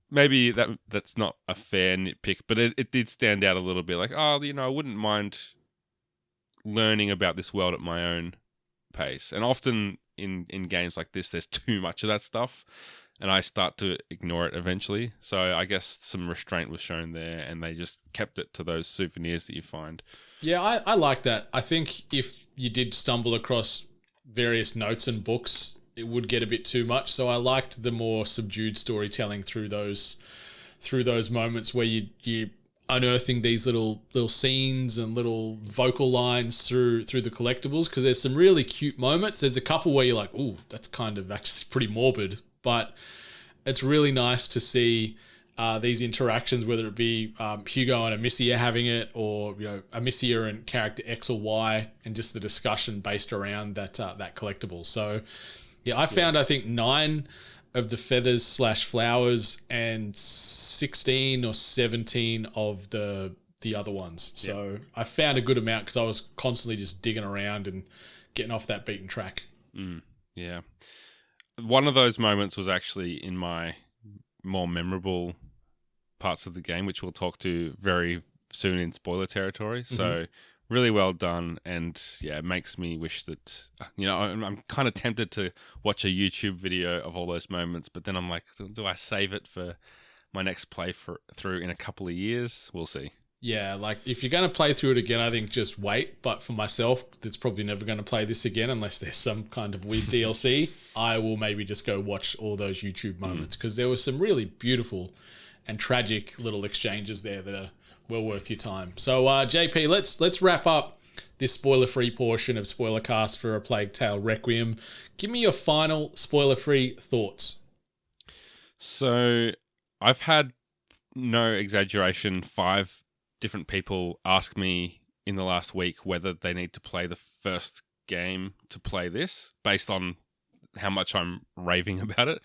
maybe that's not a fair nitpick, but it did stand out a little bit. Like, I wouldn't mind learning about this world at my own pace. And often in games like this, there's too much of that stuff, and I start to ignore it eventually. So I guess some restraint was shown there, and they just kept it to those souvenirs that you find.
Yeah, I like that. I think if you did stumble across various notes and books, it would get a bit too much. So I liked the more subdued storytelling through those moments where you unearthing these little scenes and little vocal lines through the collectibles, because there's some really cute moments. There's a couple where you're like, ooh, that's kind of actually pretty morbid, but it's really nice to see these interactions, whether it be Hugo and Amicia having it, or Amicia and character X or Y, and just the discussion based around that collectible. So yeah, I found I think 9 of the feathers / flowers and 16 or 17 of the other ones. So I found a good amount because I was constantly just digging around and getting off that beaten track.
Yeah. One of those moments was actually in my more memorable parts of the game, which we'll talk to very soon in spoiler territory. So really well done, and yeah, it makes me wish that I'm kind of tempted to watch a YouTube video of all those moments, but then I'm like, do I save it for my next playthrough in a couple of years? We'll see.
Yeah, like if you're going to play through it again, I think just wait. But for myself, that's probably never going to play this again unless there's some kind of weird DLC. I will maybe just go watch all those YouTube moments, because there were some really beautiful and tragic little exchanges there that are well worth your time. So JP, let's wrap up this spoiler-free portion of Spoilercast for A Plague Tale Requiem. Give me your final spoiler-free thoughts.
So I've had, no exaggeration, 5 different people ask me in the last week whether they need to play the first game to play this, based on how much I'm raving about it.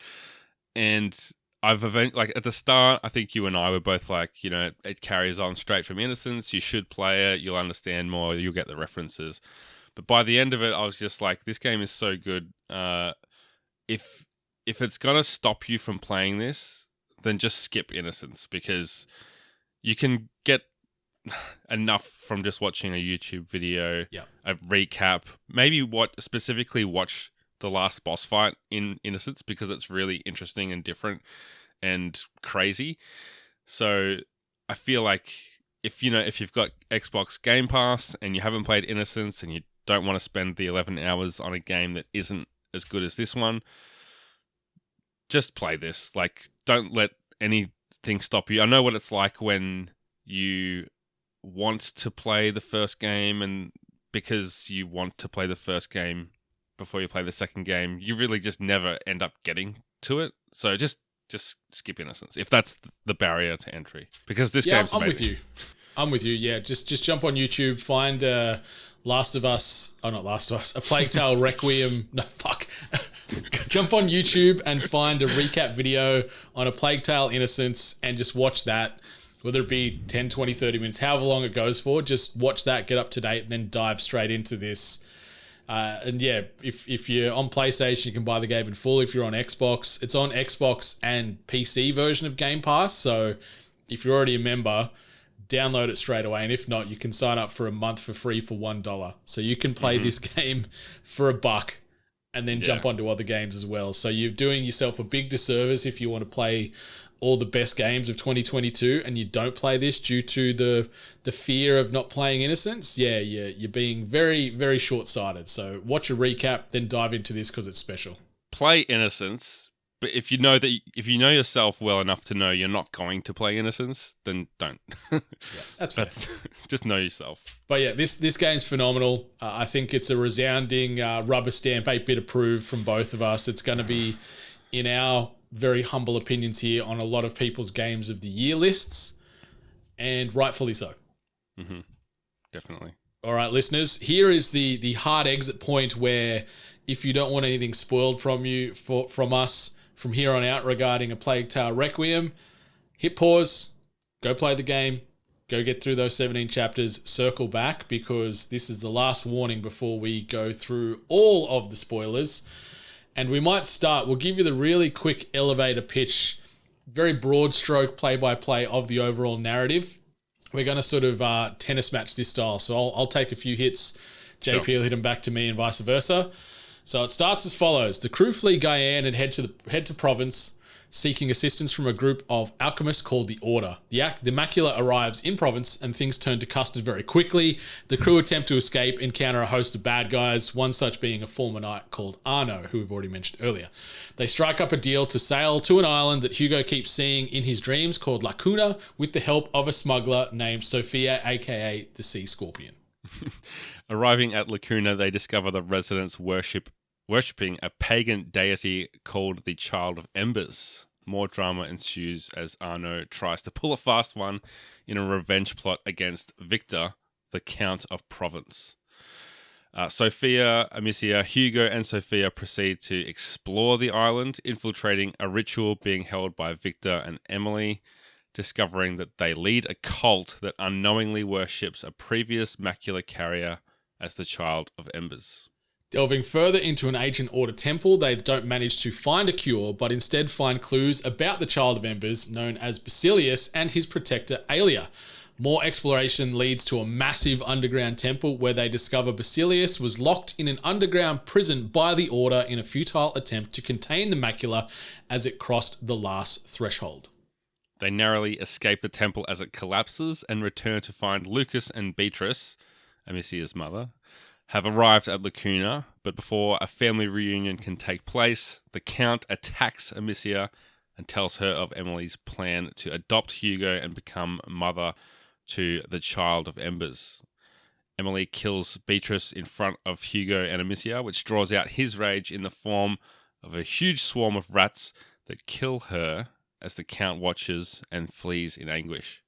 And at the start, I think you and I were both like, it carries on straight from Innocence. You should play it. You'll understand more. You'll get the references. But by the end of it, I was just like, this game is so good. If it's going to stop you from playing this, then just skip Innocence, because you can get enough from just watching a YouTube video, a recap, maybe specifically watch the last boss fight in Innocence, because it's really interesting and different and crazy. So I feel like if you've got Xbox Game Pass and you haven't played Innocence and you don't want to spend the 11 hours on a game that isn't as good as this one, just play this. Like, don't let anything stop you. I know what it's like when you want to play the first game, and because you want to play the first game before you play the second game, you really just never end up getting to it. So just skip Innocence if that's the barrier to entry, because this game's amazing.
I'm with you. Yeah, just jump on YouTube, find A Plague Tale Requiem. No, fuck. Jump on YouTube and find a recap video on A Plague Tale Innocence and just watch that. whether it be 10, 20, 30 minutes, however long it goes for, just watch that, get up to date, and then dive straight into this. And yeah, if you're on PlayStation, you can buy the game in full. If you're on Xbox, it's on Xbox and PC version of Game Pass. So if you're already a member, download it straight away. And if not, you can sign up for a month for free for $1. So you can play this game for $1 and then jump onto other games as well. So you're doing yourself a big disservice if you want to play all the best games of 2022 and you don't play this due to the fear of not playing Innocence. You're being very, very short-sighted. So watch a recap, then dive into this because it's special.
Play Innocence, but if you know yourself well enough to know you're not going to play Innocence, then don't.
That's fair.
Just know yourself.
But yeah, this game's phenomenal. I think it's a resounding rubber stamp, 8-bit approved from both of us. It's going to be in our very humble opinions here on a lot of people's games of the year lists, and rightfully so.
Definitely.
All right, listeners, here is the hard exit point where if you don't want anything spoiled from us from here on out regarding A Plague Tale Requiem, hit pause, go play the game, go get through those 17 chapters, circle back, because this is the last warning before we go through all of the spoilers. And we might start, we'll give you the really quick elevator pitch, very broad stroke play-by-play of the overall narrative. We're going to sort of tennis match this style. So I'll take a few hits, JP will hit them back to me and vice versa. So it starts as follows. The crew flee Guyane and head to Provence, seeking assistance from a group of alchemists called the Order. The Macula arrives in Provence and things turn to custard very quickly. The crew attempt to escape, encounter a host of bad guys, one such being a former knight called Arno, who we've already mentioned earlier. They strike up a deal to sail to an island that Hugo keeps seeing in his dreams called Lacuna with the help of a smuggler named Sophia, aka the Sea Scorpion.
Arriving at Lacuna, they discover the residents worshipping a pagan deity called the Child of Embers. More drama ensues as Arno tries to pull a fast one in a revenge plot against Victor, the Count of Provence. Sophia, Amicia, Hugo, and Sophia proceed to explore the island, infiltrating a ritual being held by Victor and Emily, discovering that they lead a cult that unknowingly worships a previous Macula carrier as the Child of Embers.
Delving further into an ancient Order temple, they don't manage to find a cure, but instead find clues about the Child of Embers, known as Basilius, and his protector, Aelia. More exploration leads to a massive underground temple where they discover Basilius was locked in an underground prison by the Order in a futile attempt to contain the Macula as it crossed the last threshold.
They narrowly escape the temple as it collapses and return to find Lucas and Beatrice, Amicia's mother, have arrived at Lacuna, but before a family reunion can take place, the Count attacks Amicia and tells her of Emily's plan to adopt Hugo and become mother to the Child of Embers. Emily kills Beatrice in front of Hugo and Amicia, which draws out his rage in the form of a huge swarm of rats that kill her as the Count watches and flees in anguish.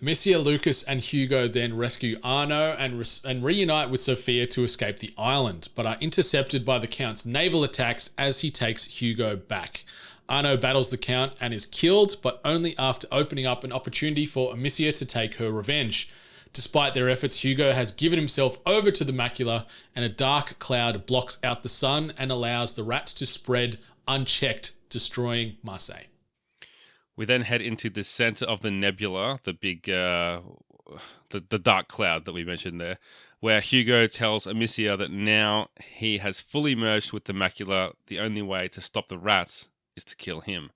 Amicia, Lucas, and Hugo then rescue Arno and reunite with Sophia to escape the island, but are intercepted by the Count's naval attacks as he takes Hugo back. Arno battles the Count and is killed, but only after opening up an opportunity for Amicia to take her revenge. Despite their efforts, Hugo has given himself over to the Macula, and a dark cloud blocks out the sun and allows the rats to spread unchecked, destroying Marseille.
We then head into the center of the nebula, the big, the dark cloud that we mentioned there, where Hugo tells Amicia that now he has fully merged with the Macula. The only way to stop the rats is to kill him,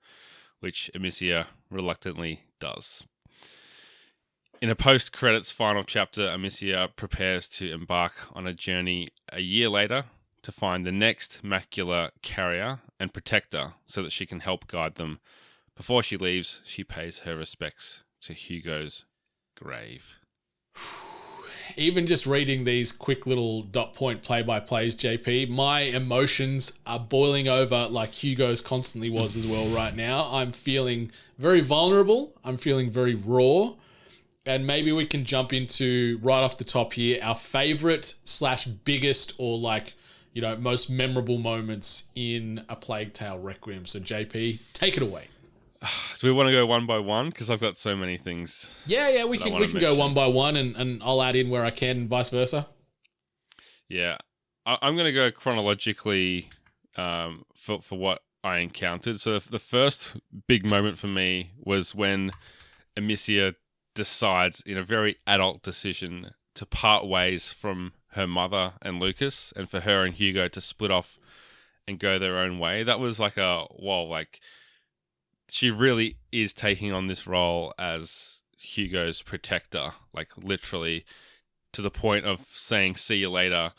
which Amicia reluctantly does. In a post-credits final chapter, Amicia prepares to embark on a journey a year later to find the next Macula carrier and protector so that she can help guide them. Before she leaves, she pays her respects to Hugo's grave.
Even just reading these quick little dot point play-by-plays, JP, my emotions are boiling over like Hugo's constantly was as well right now. I'm feeling very vulnerable. I'm feeling very raw. And maybe we can jump into, right off the top here, our favorite / biggest or most memorable moments in A Plague Tale Requiem. So JP, take it away.
Do we want to go one by one? Because I've got so many things.
Yeah, we can go one by one, and I'll add in where I can, and vice versa.
Yeah, I'm going to go chronologically for what I encountered. So the first big moment for me was when Amicia decides, in a very adult decision, to part ways from her mother and Lucas, and for her and Hugo to split off and go their own way. That was like she really is taking on this role as Hugo's protector, like literally to the point of saying "see you later"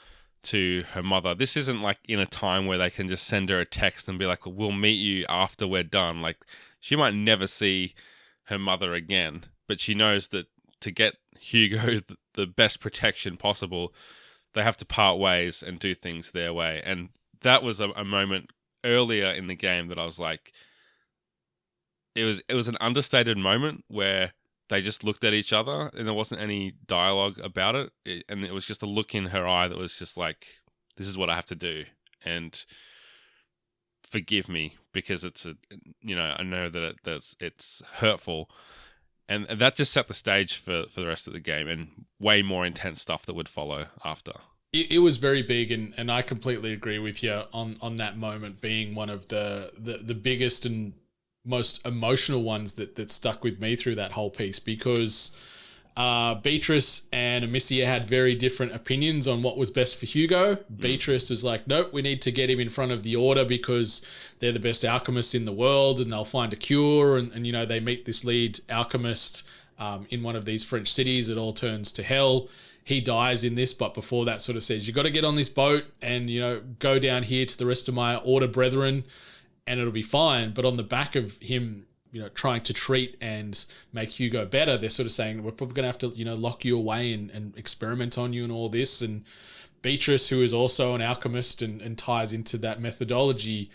to her mother. This isn't like in a time where they can just send her a text and be like, "We'll meet you after we're done." Like, she might never see her mother again, but she knows that to get Hugo the best protection possible, they have to part ways and do things their way. And that was a moment earlier in the game that I was like, it was an understated moment where they just looked at each other and there wasn't any dialogue about it. And it was just a look in her eye that was just like, this is what I have to do. And forgive me because it's I know that it's hurtful. And that just set the stage for the rest of the game and way more intense stuff that would follow after.
It was very big, and I completely agree with you on that moment being one of the biggest and most emotional ones that stuck with me through that whole piece, because Beatrice and Amicia had very different opinions on what was best for Hugo. Beatrice was like, nope, we need to get him in front of the Order because they're the best alchemists in the world and they'll find a cure. And they meet this lead alchemist in one of these French cities. It all turns to hell. He dies in this, but before that sort of says, you got to get on this boat and, go down here to the rest of my Order brethren and it'll be fine. But on the back of him, trying to treat and make Hugo better, they're sort of saying, we're probably going to have to, lock you away and experiment on you and all this. And Beatrice, who is also an alchemist and ties into that methodology,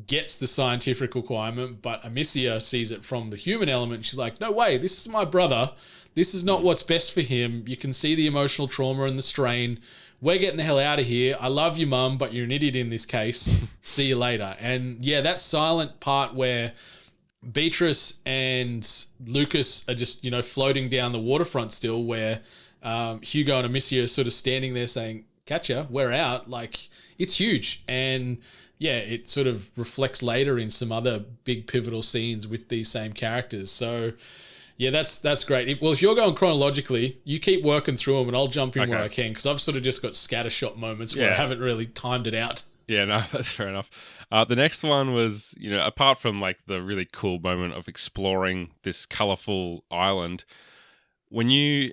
gets the scientific requirement, but Amicia sees it from the human element. She's like, no way, this is my brother. This is not what's best for him. You can see the emotional trauma and the strain. We're getting the hell out of here. I love you, Mum, but you're an idiot in this case. See you later. And yeah, that silent part where Beatrice and Lucas are just, floating down the waterfront still, where Hugo and Amicia are sort of standing there saying, catch ya, we're out. Like, it's huge. And yeah, it sort of reflects later in some other big pivotal scenes with these same characters. So yeah, that's great. If you're going chronologically, you keep working through them and I'll jump in where I can, because I've sort of just got scattershot moments where I haven't really timed it out.
Yeah, no, that's fair enough. The next one was, apart from like the really cool moment of exploring this colorful island, when you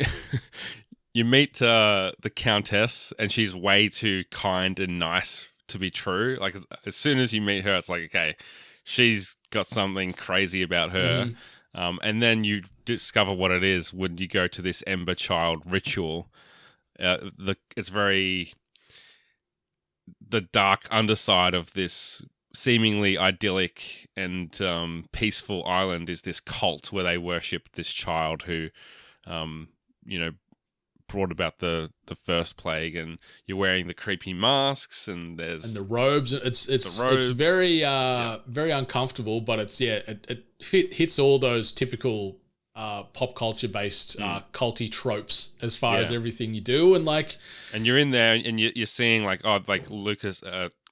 you meet the Countess and she's way too kind and nice to be true. Like, as soon as you meet her, it's like, okay, she's got something crazy about her. And then you discover what it is when you go to this Ember Child ritual. It's very the dark underside of this seemingly idyllic and peaceful island is this cult where they worship this child who, brought about the first plague, and you're wearing the creepy masks and the
robes. It's very very uncomfortable, but it hits all those typical pop culture based culty tropes as far as everything you do, and
you're in there and you're seeing Lucas,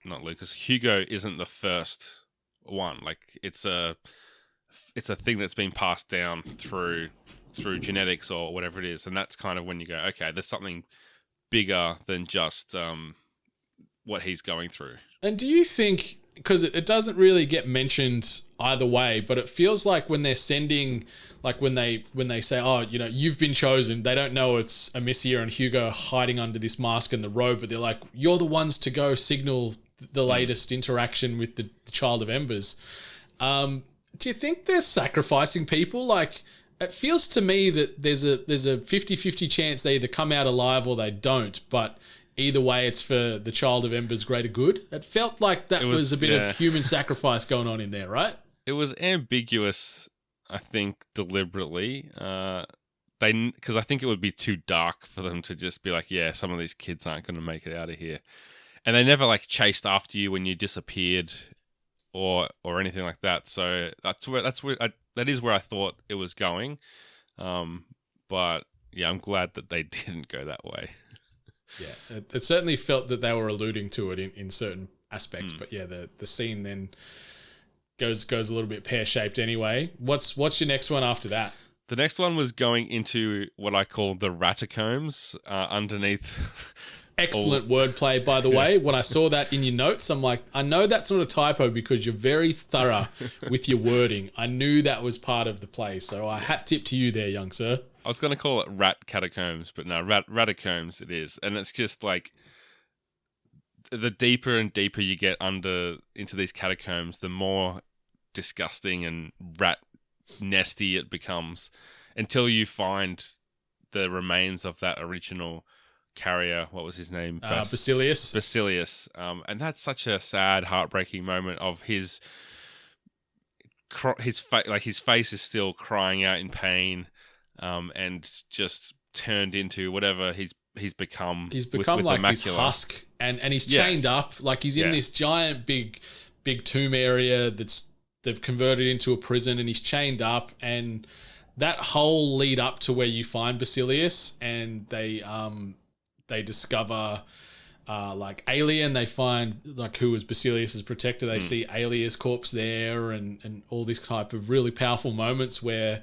not Lucas, Hugo isn't the first one. Like, it's a thing that's been passed down through genetics or whatever it is, and that's kind of when you go, okay, there's something bigger than just what he's going through.
And do you think, because it doesn't really get mentioned either way, but it feels like when they're sending, like when they say, oh, you've been chosen, they don't know it's Amicia and Hugo hiding under this mask and the robe, but they're like, you're the ones to go signal the latest interaction with the Child of Embers. Do you think they're sacrificing people? Like, it feels to me that there's a 50-50 chance they either come out alive or they don't, but either way, it's for the Child of Ember's greater good. It felt like that was a bit of human sacrifice going on in there, right?
It was ambiguous, I think, deliberately. Because I think it would be too dark for them to just be like, yeah, some of these kids aren't going to make it out of here. And they never chased after you when you disappeared or anything like that. So that is where I thought it was going. But yeah, I'm glad that they didn't go that way.
Yeah, it certainly felt that they were alluding to it in certain aspects. But yeah, the scene then goes a little bit pear-shaped anyway. What's your next one after that?
The next one was going into what I call the ratacombs underneath.
Excellent wordplay, by the way. When I saw that in your notes, I'm like, I know that's not a typo because you're very thorough with your wording. I knew that was part of the play, so I hat tip to you there, young sir.
I was going to call it rat catacombs, but no, ratacombs it is. And it's just like the deeper and deeper you get into these catacombs, the more disgusting and rat nesty it becomes until you find the remains of that original carrier. What was his name?
Basilius.
And that's such a sad, heartbreaking moment of his face is still crying out in pain, and just turned into whatever he's become.
He's become
with
like
the
this
Macula.
husk, and he's chained up. Like he's in this giant big tomb area they've converted into a prison, and he's chained up. And that whole lead up to where you find Basilius, and they discover like Alien. They find like who was Basilius's protector. They see Alia's corpse there, and all these type of really powerful moments where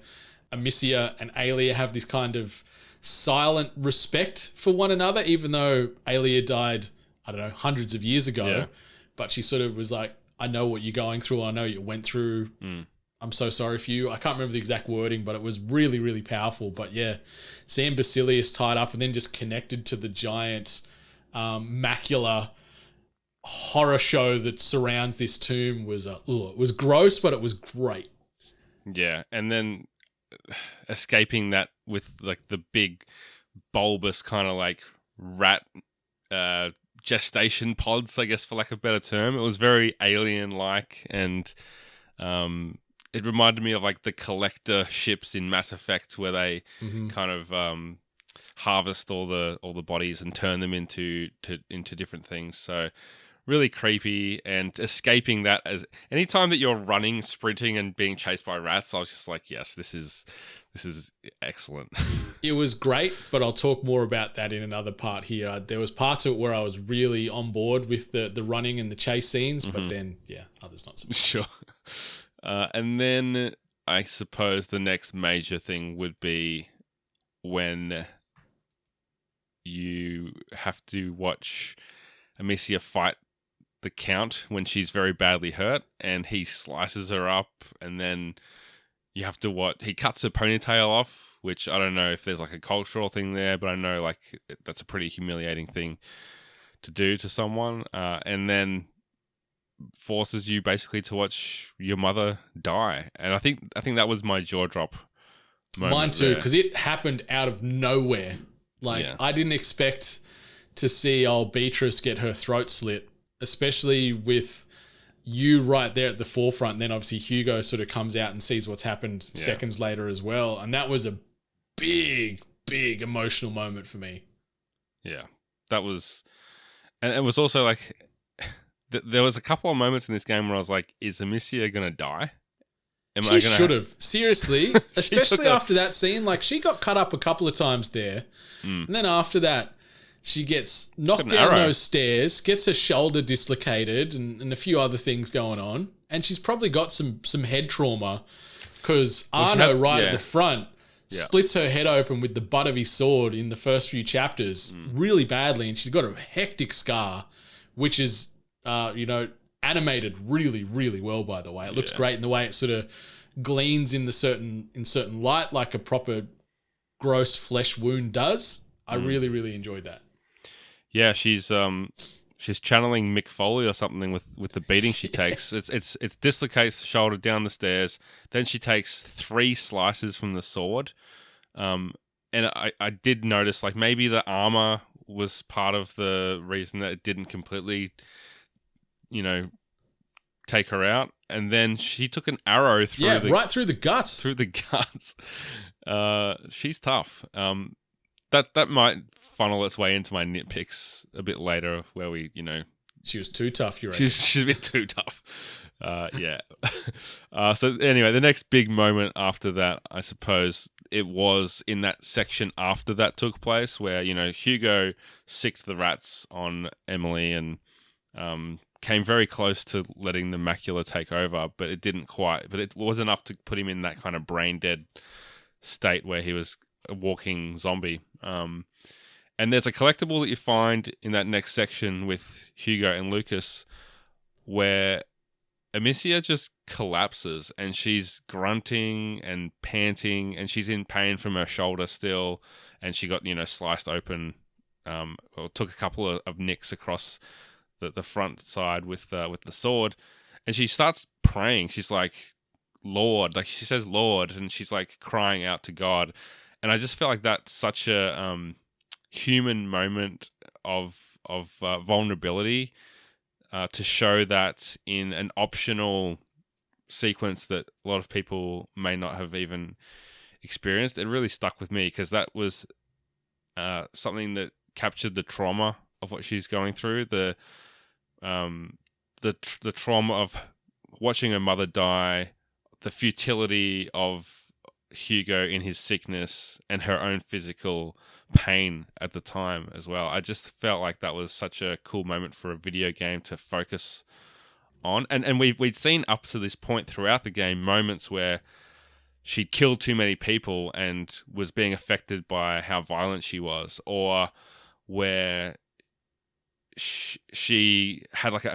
Amicia and Alia have this kind of silent respect for one another, even though Alia died, I don't know, hundreds of years ago.
Yeah.
But she sort of was like, I know what you're going through. I know you went through. I'm so sorry for you. I can't remember the exact wording, but it was really, really powerful. But yeah, seeing Basilius tied up and then just connected to the giant Macula horror show that surrounds this tomb was it was gross, but it was great.
Yeah, and then escaping that with like the big bulbous kind of like rat gestation pods, I guess, for lack of a better term. It was very alien-like, and it reminded me of like the collector ships in Mass Effect, where they kind of harvest all the bodies and turn them into different things. So really creepy, and escaping that as anytime that you're running, sprinting, and being chased by rats, I was just like, yes, this is excellent.
It was great, but I'll talk more about that in another part here. There was parts of it where I was really on board with the running and the chase scenes, but then, yeah, others not so much.
Sure. And then I suppose the next major thing would be when you have to watch Amicia fight the Count when she's very badly hurt, and he slices her up, and then you have to he cuts her ponytail off, which I don't know if there's like a cultural thing there, but I know like that's a pretty humiliating thing to do to someone, and then forces you basically to watch your mother die. And I think that was my jaw drop moment.
Mine too, because it happened out of nowhere. Like I didn't expect to see old Beatrice get her throat slit, especially with you right there at the forefront. And then obviously Hugo sort of comes out and sees what's happened seconds later as well. And that was a big, big emotional moment for me. Yeah,
that was, and it was also like, there was a couple of moments in this game where I was like, is Amicia going to die?
She should have. Seriously, especially after that scene. Like, she got cut up a couple of times there. And then after that, she gets knocked down those stairs, gets her shoulder dislocated, and a few other things going on. And she's probably got some head trauma because Arno at the front splits her head open with the butt of his sword in the first few chapters really badly. And she's got a hectic scar, which is, animated really, really well, by the way. It looks great in the way it sort of gleams in certain light, like a proper gross flesh wound does. I really, really enjoyed that.
Yeah, she's channeling Mick Foley or something with the beating she takes. It's dislocates the shoulder down the stairs. Then she takes 3 slices from the sword. And I did notice, like, maybe the armor was part of the reason that it didn't completely, take her out. And then she took an arrow through
right through the guts.
Through the guts. She's tough. That might funnel its way into my nitpicks a bit later, where we,
She was too tough, you reckon?
She's a bit too tough. Yeah. So anyway, the next big moment after that, I suppose, it was in that section after that took place where, Hugo sicked the rats on Emily and came very close to letting the Macula take over, but it didn't quite. But it was enough to put him in that kind of brain dead state where he was a walking zombie. And there's a collectible that you find in that next section with Hugo and Lucas where Amicia just collapses and she's grunting and panting and she's in pain from her shoulder still, and she got, sliced open, or took a couple of nicks across the front side with the sword, and she starts praying. She's like, Lord, like she says Lord, and she's like crying out to God. And I just feel like that's such a human moment of vulnerability, to show that in an optional sequence that a lot of people may not have even experienced. It really stuck with me because that was something that captured the trauma of what she's going through, the trauma of watching her mother die, the futility of Hugo in his sickness, and her own physical pain at the time as well. I just felt like that was such a cool moment for a video game to focus on. And we'd seen up to this point throughout the game moments where she'd killed too many people and was being affected by how violent she was, or where she had like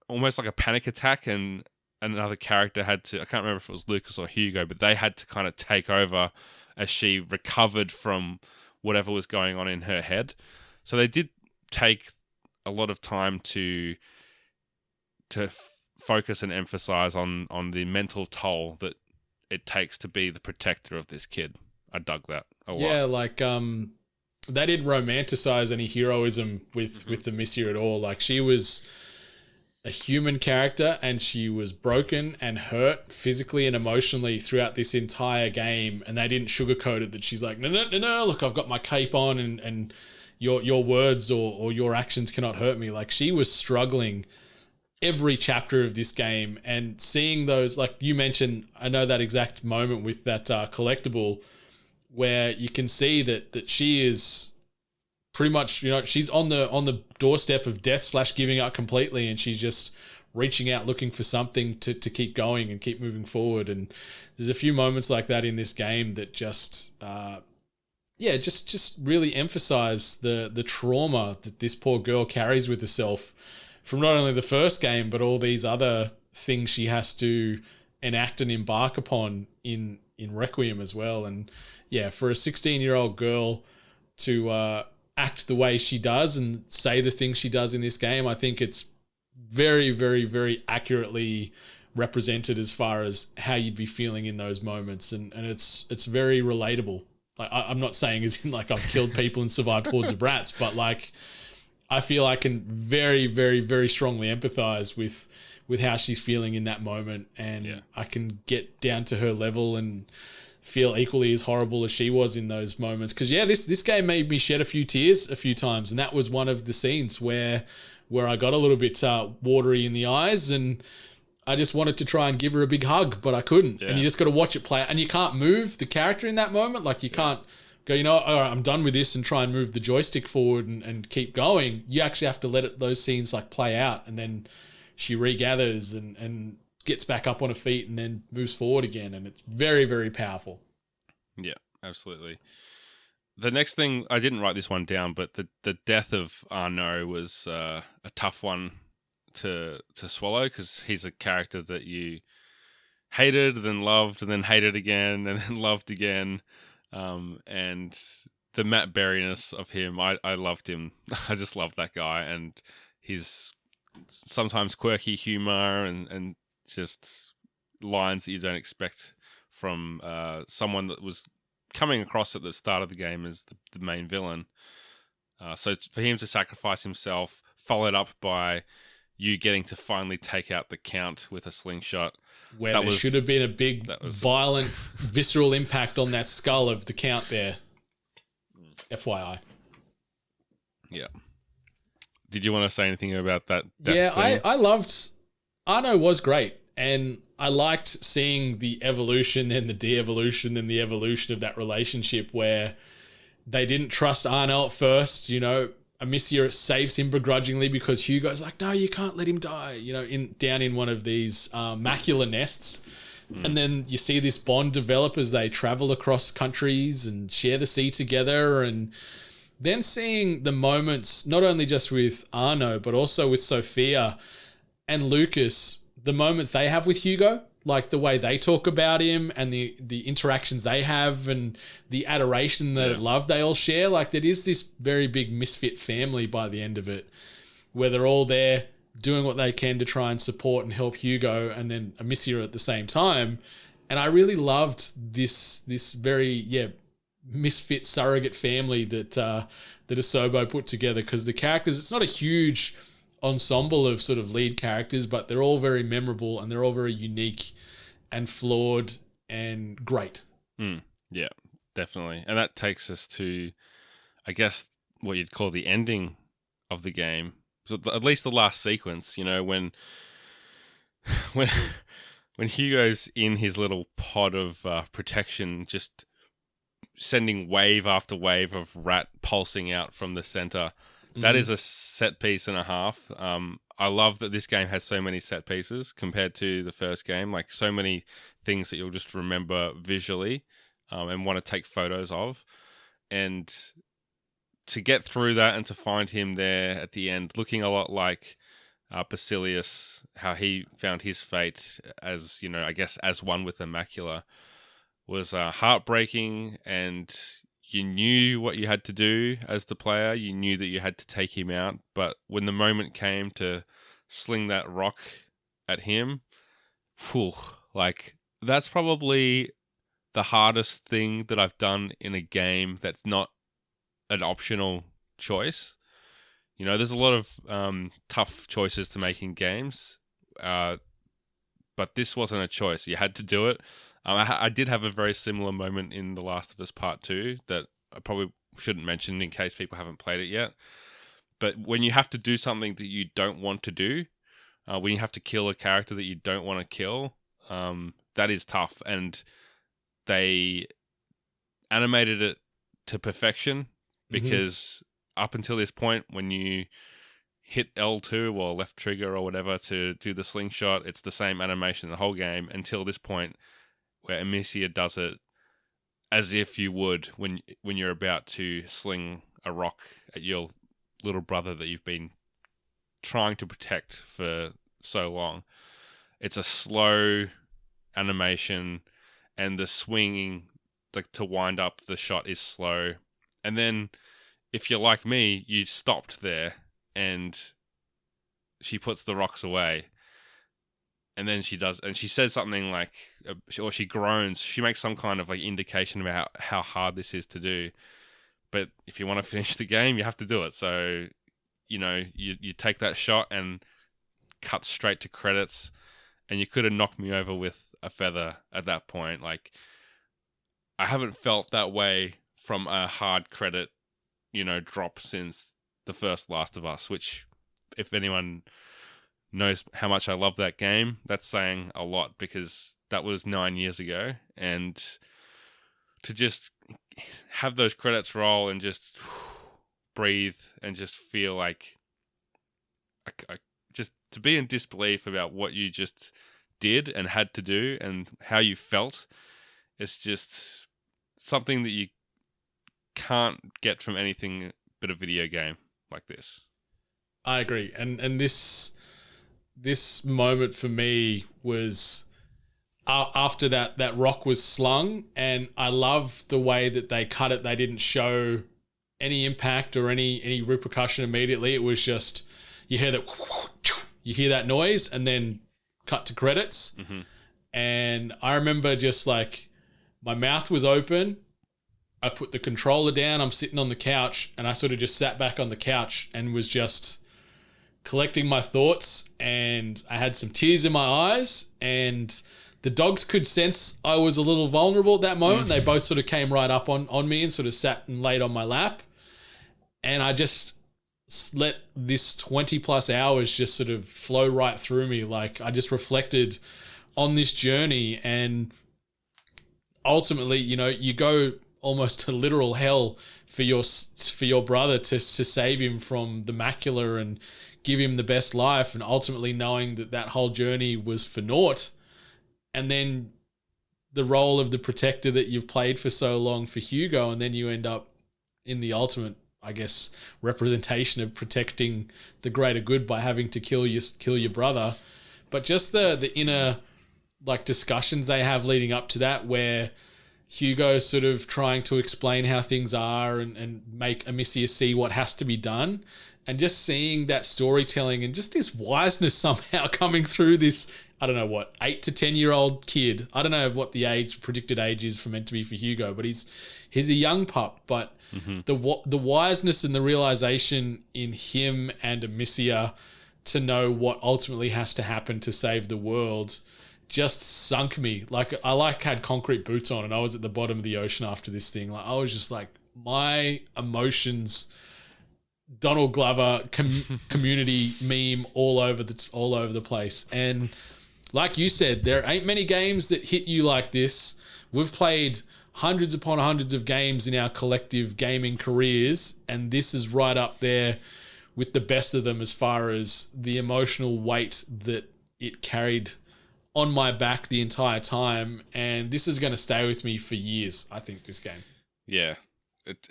almost like a panic attack, and another character had to, I can't remember if it was Lucas or Hugo, but they had to kind of take over as she recovered from whatever was going on in her head. So they did take a lot of time to focus and emphasize on the mental toll that it takes to be the protector of this kid. I dug that a lot.
Yeah, like they didn't romanticize any heroism with Amicia at all. Like, she was a human character and she was broken and hurt physically and emotionally throughout this entire game, and they didn't sugarcoat it that she's like, no, look, I've got my cape on and your words or your actions cannot hurt me. Like, she was struggling every chapter of this game, and seeing those, like you mentioned, I know that exact moment with that collectible where you can see that she is pretty much, she's on the doorstep of death / giving up completely, and she's just reaching out looking for something to keep going and keep moving forward. And there's a few moments like that in this game that just just really emphasize the trauma that this poor girl carries with herself from not only the first game but all these other things she has to enact and embark upon in Requiem as well. And yeah, for a 16-year-old girl to act the way she does and say the things she does in this game, I think it's very, very, very accurately represented as far as how you'd be feeling in those moments, and it's very relatable. Like, I'm not saying as in like I've killed people and survived hordes of rats, but like I feel I can very, very, very strongly empathize with how she's feeling in that moment, and I can get down to her level and feel equally as horrible as she was in those moments. Because this game made me shed a few tears a few times, and that was one of the scenes where I got a little bit watery in the eyes, and I just wanted to try and give her a big hug, but I couldn't. And you just got to watch it play, and you can't move the character in that moment. Like, you can't go, all right, I'm done with this, and try and move the joystick forward and keep going. You actually have to let those scenes like play out, and then she regathers and gets back up on her feet and then moves forward again, and it's very, very powerful.
Yeah, absolutely. The next thing, I didn't write this one down, but the death of Arnaud was a tough one to swallow, because he's a character that you hated, then loved, and then hated again, and then loved again. And the Matt Berry-ness of him, I loved him. I just loved that guy, and his sometimes quirky humor and just lines that you don't expect from someone that was coming across at the start of the game as the main villain. So for him to sacrifice himself, followed up by you getting to finally take out the Count with a slingshot.
Where there should have been a big, violent, visceral impact on that skull of the Count there. FYI.
Yeah. Did you want to say anything about that
Yeah,
scene?
I loved Arno was great, and I liked seeing the evolution and the de-evolution and the evolution of that relationship where they didn't trust Arno at first. Amicia saves him begrudgingly because Hugo's like, no, you can't let him die, down in one of these macula nests. And then you see this bond develop as they travel across countries and share the sea together. And then seeing the moments, not only just with Arno, but also with Sophia and Lucas, the moments they have with Hugo, like the way they talk about him and the interactions they have and the adoration, the love they all share. Like, there is this very big misfit family by the end of it, where they're all there doing what they can to try and support and help Hugo and then Amicia at the same time. And I really loved this very misfit surrogate family that Asobo put together, because the characters, it's not a huge ensemble of sort of lead characters, but they're all very memorable and they're all very unique and flawed and great.
Yeah, definitely. And that takes us to, I guess, what you'd call the ending of the game. So at least the last sequence, when when Hugo's in his little pod of protection, just sending wave after wave of rat pulsing out from the center. That is a set piece and a half. I love that this game has so many set pieces compared to the first game. Like, so many things that you'll just remember visually and want to take photos of. And to get through that and to find him there at the end, looking a lot like Basilius, how he found his fate as, I guess, as one with the macula, was heartbreaking. And you knew what you had to do as the player. You knew that you had to take him out. But when the moment came to sling that rock at him, that's probably the hardest thing that I've done in a game that's not an optional choice. There's a lot of tough choices to make in games, but this wasn't a choice. You had to do it. I did have a very similar moment in The Last of Us Part 2 that I probably shouldn't mention in case people haven't played it yet. But when you have to do something that you don't want to do, when you have to kill a character that you don't want to kill, that is tough. And they animated it to perfection, because up until this point, when you hit L2 or left trigger or whatever to do the slingshot, it's the same animation the whole game until this point, where Amicia does it as if you would when you're about to sling a rock at your little brother that you've been trying to protect for so long. It's a slow animation, and the swinging, like, to wind up the shot, is slow. And then, if you're like me, you stopped there, and she puts the rocks away. And then she says something like, or she groans. She makes some kind of like indication about how hard this is to do. But if you want to finish the game, you have to do it. So, you take that shot and cut straight to credits, and you could have knocked me over with a feather at that point. Like, I haven't felt that way from a hard credit, drop since the first Last of Us, which, if anyone knows how much I love that game, that's saying a lot, because that was 9 years ago. And to just have those credits roll and just breathe and just feel like just to be in disbelief about what you just did and had to do and how you felt, it's just something that you can't get from anything but a video game like this.
I agree. And this moment for me was after that rock was slung, and I love the way that they cut it. They didn't show any impact or any repercussion immediately. It was just, you hear that noise and then cut to credits. And I remember just like, my mouth was open. I put the controller down. I'm sitting on the couch, and I sort of just sat back on the couch and was just collecting my thoughts, and I had some tears in my eyes, and the dogs could sense I was a little vulnerable at that moment. They both sort of came right up on me and sort of sat and laid on my lap. And I just let this 20 plus hours just sort of flow right through me. Like, I just reflected on this journey, and ultimately, you know, you go almost to literal hell for your brother to save him from the Macula and give him the best life, and ultimately knowing that that whole journey was for naught. And then the role of the protector that you've played for so long for Hugo, and then you end up in the ultimate, I guess, representation of protecting the greater good by having to kill your brother. But just the inner, like, discussions they have leading up to that, where Hugo's sort of trying to explain how things are and make Amicia see what has to be done. And just seeing that storytelling and just this wiseness somehow coming through this, I don't know what, 8 to 10-year-old kid. I don't know what the predicted age is meant to be for Hugo, but he's a young pup. But the wiseness and the realization in him and Amicia to know what ultimately has to happen to save the world just sunk me. Like, I had concrete boots on, and I was at the bottom of the ocean after this thing. Like, I was just like, my emotions, Donald Glover community meme all over the place. And like you said, there ain't many games that hit you like this. We've played hundreds upon hundreds of games in our collective gaming careers, and this is right up there with the best of them as far as the emotional weight that it carried on my back the entire time. And this is going to stay with me for years, I think, this game.
Yeah.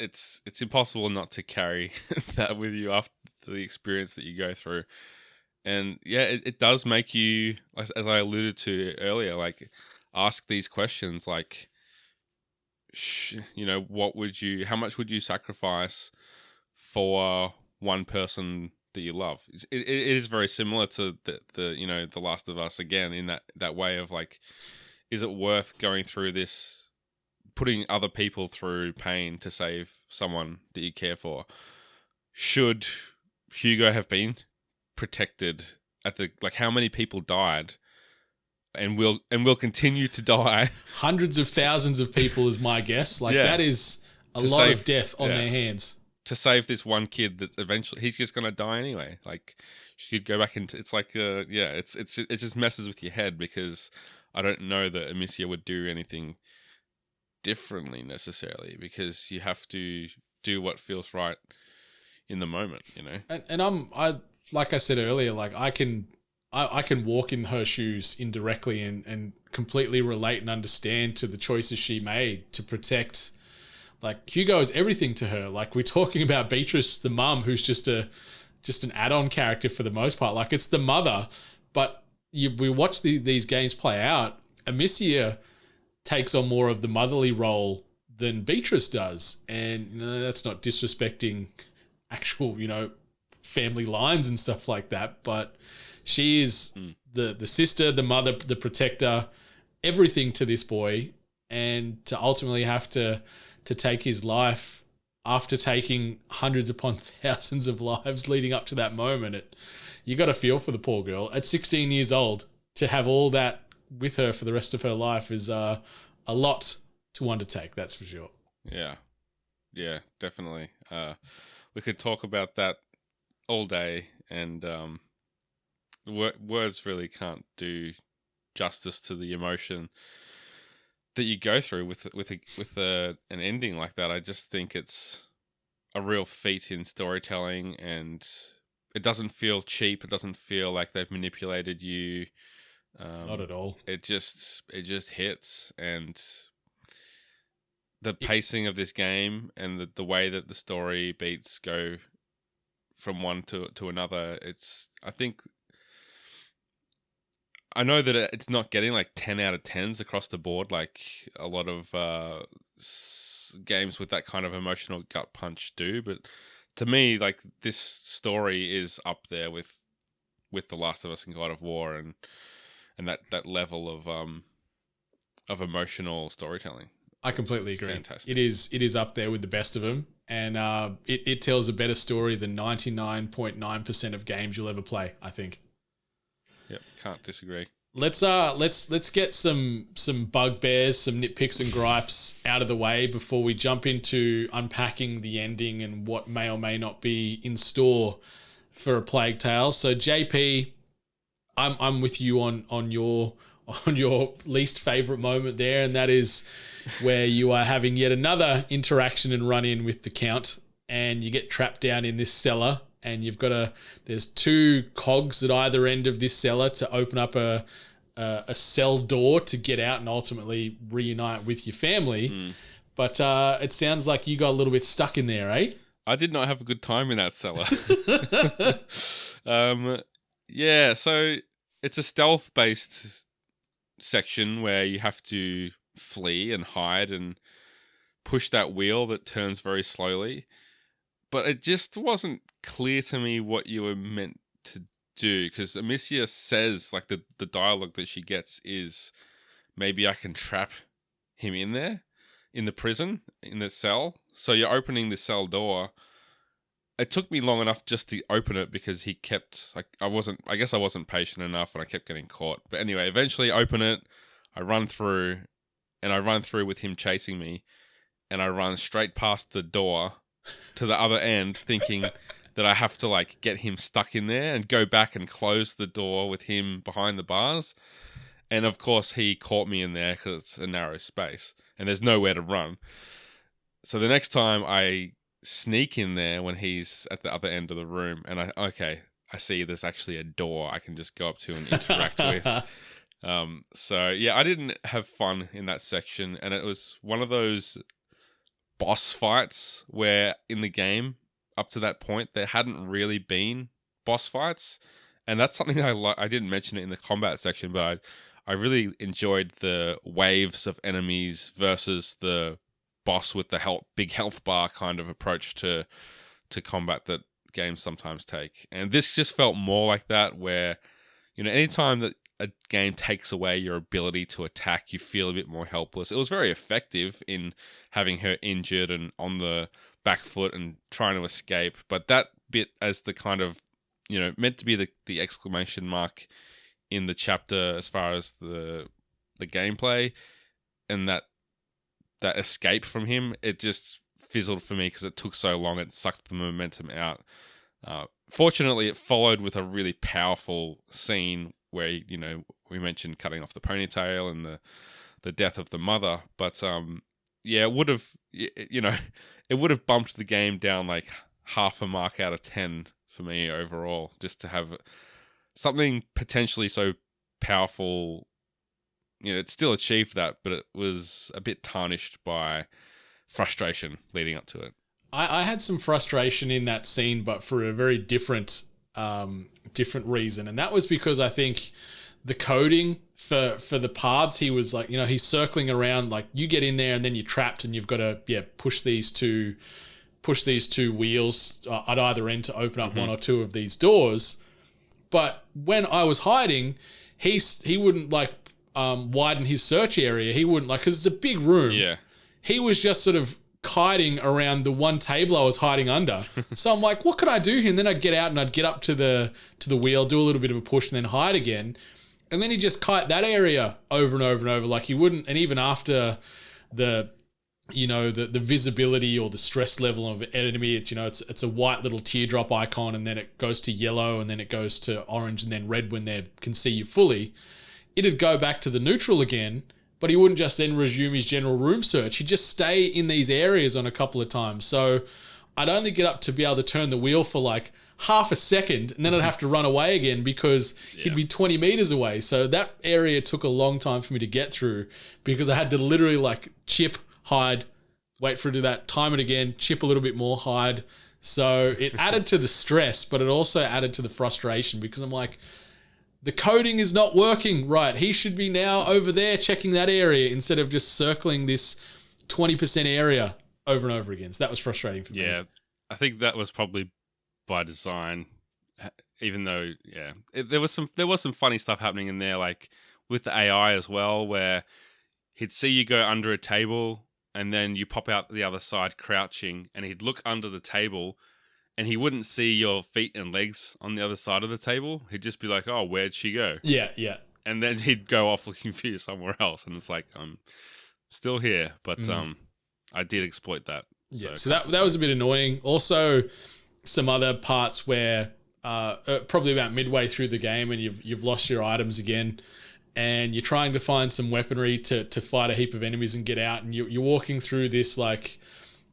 It's impossible not to carry that with you after the experience that you go through. And yeah, it does make you, as I alluded to earlier, like, ask these questions, like, you know, how much would you sacrifice for one person that you love? It is very similar to the you know, The Last of Us again, in that way of, like, is it worth going through this, putting other people through pain to save someone that you care for? Should Hugo have been protected like, how many people died and will continue to die?
Hundreds of thousands of people is my guess. Like, that is a lot of death on their hands. To
save this one kid that eventually he's just going to die anyway. Like, she could go back into, it's like, it just messes with your head, because I don't know that Amicia would do anything differently necessarily, because you have to do what feels right in the moment, you know?
And I like I said earlier, like, I can walk in her shoes indirectly and completely relate and understand to the choices she made to protect. Like, Hugo is everything to her. Like, we're talking about Beatrice, the mum, who's just an add-on character for the most part. Like, it's the mother, but we watch these games play out. Amicia takes on more of the motherly role than Beatrice does. And, you know, that's not disrespecting actual, you know, family lines and stuff like that, but she is the sister, the mother, the protector, everything to this boy. And to ultimately have to take his life after taking hundreds upon thousands of lives leading up to that moment, you got to feel for the poor girl. At 16 years old, to have all that with her for the rest of her life is a lot to undertake, that's for sure.
Yeah, definitely. We could talk about that all day, and words really can't do justice to the emotion that you go through with an ending like that. I just think it's a real feat in storytelling, and it doesn't feel cheap. It doesn't feel like they've manipulated you.
Not at all.
It just hits, and the pacing of this game and the way that the story beats go from one to another. I know that it's not getting like 10 out of 10s across the board, like a lot of games with that kind of emotional gut punch do. But to me, like, this story is up there with The Last of Us and God of War, and that level of emotional storytelling.
I completely agree.
Fantastic.
It is up there with the best of them, and it tells a better story than 99.9% of games you'll ever play, I think.
Yep, can't disagree.
let's get some bugbears, some nitpicks and gripes out of the way before we jump into unpacking the ending and what may or may not be in store for A Plague Tale. So JP, I'm with you on your least favorite moment there, and that is where you are having yet another interaction and run in with the Count, and you get trapped down in this cellar, and there's two cogs at either end of this cellar to open up a cell door to get out and ultimately reunite with your family. But it sounds like you got a little bit stuck in there, eh?
I did not have a good time in that cellar. Yeah, so it's a stealth-based section where you have to flee and hide and push that wheel that turns very slowly. But it just wasn't clear to me what you were meant to do, because Amicia says, like, the dialogue that she gets is, maybe I can trap him in there, in the prison, in the cell. So you're opening the cell door. It took me long enough just to open it because he kept, like, I guess I wasn't patient enough and I kept getting caught. But anyway, eventually open it, I run through with him chasing me, and I run straight past the door to the other end, thinking that I have to, like, get him stuck in there and go back and close the door with him behind the bars. And of course he caught me in there because it's a narrow space and there's nowhere to run. So the next time I sneak in there when he's at the other end of the room, and I see there's actually a door I can just go up to and interact with. So yeah, I didn't have fun in that section, and it was one of those boss fights where in the game up to that point there hadn't really been boss fights, and that's something I didn't mention it in the combat section, but I really enjoyed the waves of enemies versus the boss with the big health bar kind of approach to combat that games sometimes take. And this just felt more like that, where, you know, anytime that a game takes away your ability to attack, you feel a bit more helpless. It was very effective in having her injured and on the back foot and trying to escape, but that bit as the kind of, you know, meant to be the exclamation mark in the chapter as far as the gameplay, and that escape from him, it just fizzled for me because it took so long. It sucked the momentum out. Fortunately, it followed with a really powerful scene where, you know, we mentioned cutting off the ponytail and the death of the mother. But yeah, it would have, you know, it would have bumped the game down like half a mark out of 10 for me overall, just to have something potentially so powerful. You know, it still achieved that, but it was a bit tarnished by frustration leading up to it.
I had some frustration in that scene, but for a very different reason. And that was because I think the coding for the paths, he was like, you know, he's circling around, like, you get in there and then you're trapped and you've got to, push these two wheels at either end to open up one or two of these doors. But when I was hiding, he wouldn't, like, widen his search area. He wouldn't, like, because it's a big room.
Yeah.
He was just sort of kiting around the one table I was hiding under. So I'm like, what could I do here? And then I'd get out and I'd get up to the wheel, do a little bit of a push, and then hide again. And then he'd just kite that area over and over and over. Like, he wouldn't, and even after the visibility or the stress level of an enemy, it's, you know, it's a white little teardrop icon, and then it goes to yellow, and then it goes to orange, and then red when they can see you fully. It'd go back to the neutral again, but he wouldn't just then resume his general room search. He'd just stay in these areas on a couple of times. So I'd only get up to be able to turn the wheel for like half a second, and then I'd have to run away again because he'd be 20 meters away. So that area took a long time for me to get through because I had to literally, like, chip, hide, wait for it to do that, time it again, chip a little bit more, hide. So it added to the stress, but it also added to the frustration because I'm like, the coding is not working right. He should be now over there checking that area instead of just circling this 20% area over and over again. So that was frustrating for me.
Yeah, I think that was probably by design, even though, there was some funny stuff happening in there, like with the AI as well, where he'd see you go under a table and then you pop out the other side crouching, and he'd look under the table and he wouldn't see your feet and legs on the other side of the table. He'd just be like, oh, where'd she go?
Yeah, yeah.
and then he'd go off looking for you somewhere else, and it's like, I'm still here, but I did exploit that.
Yeah, so that was a bit annoying. Also, some other parts where probably about midway through the game, and you've lost your items again, and you're trying to find some weaponry to fight a heap of enemies and get out, and you're walking through this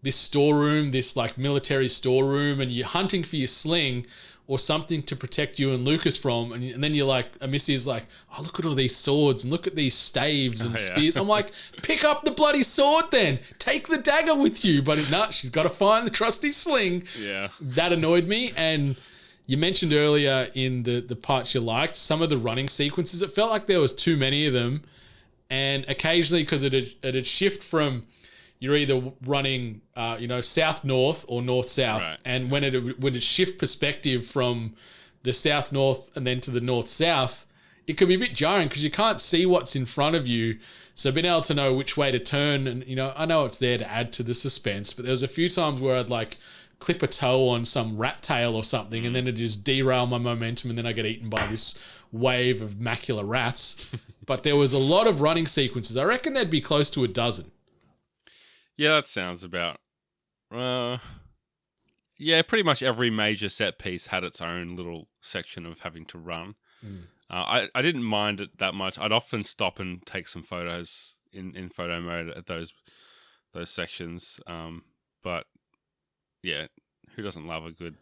storeroom, this like military storeroom, and you're hunting for your sling or something to protect you and Lucas from, and then you're like, Amicia is like, oh, look at all these swords and look at these staves and spears. I'm like, pick up the bloody sword then. Take the dagger with you. But no, she's got to find the trusty sling.
Yeah.
That annoyed me. And you mentioned earlier in the parts you liked, some of the running sequences, it felt like there was too many of them. And occasionally, because it'd shift from, you're either running, south-north or north-south. Right. And when it shift perspective from the south-north and then to the north-south, it can be a bit jarring because you can't see what's in front of you. So being able to know which way to turn, and, I know it's there to add to the suspense, but there was a few times where I'd like clip a toe on some rat tail or something, and then it'd just derail my momentum, and then I get eaten by this wave of Macula rats. But there was a lot of running sequences. I reckon there'd be close to a dozen.
Yeah, that sounds about... yeah, pretty much every major set piece had its own little section of having to run. I didn't mind it that much. I'd often stop and take some photos in photo mode at those sections. But yeah, who doesn't love a good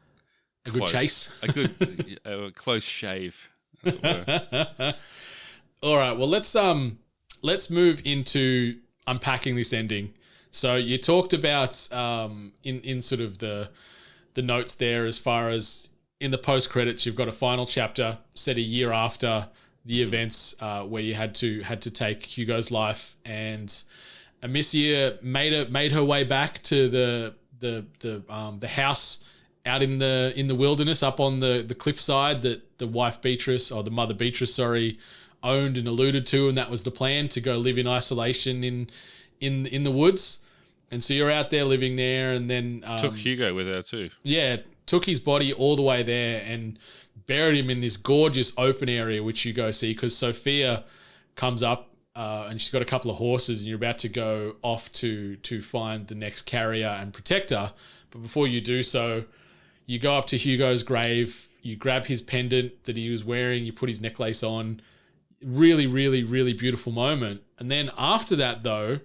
chase?
A good a close shave, as it were.
All right, well, let's move into unpacking this ending. So you talked about in sort of the notes there, as far as in the post credits, you've got a final chapter set a year after the events where you had to take Hugo's life, and Amicia made her way back to the house out in the wilderness up on the cliffside that the mother Beatrice owned and alluded to, and that was the plan, to go live in isolation in the woods. And so you're out there living there, and then
took Hugo with her too.
Yeah, took his body all the way there and buried him in this gorgeous open area, which you go see because Sophia comes up and she's got a couple of horses, and you're about to go off to find the next carrier and protect her. But before you do so, you go up to Hugo's grave, you grab his pendant that he was wearing, you put his necklace on. Really, really, really beautiful moment. And then after that, though,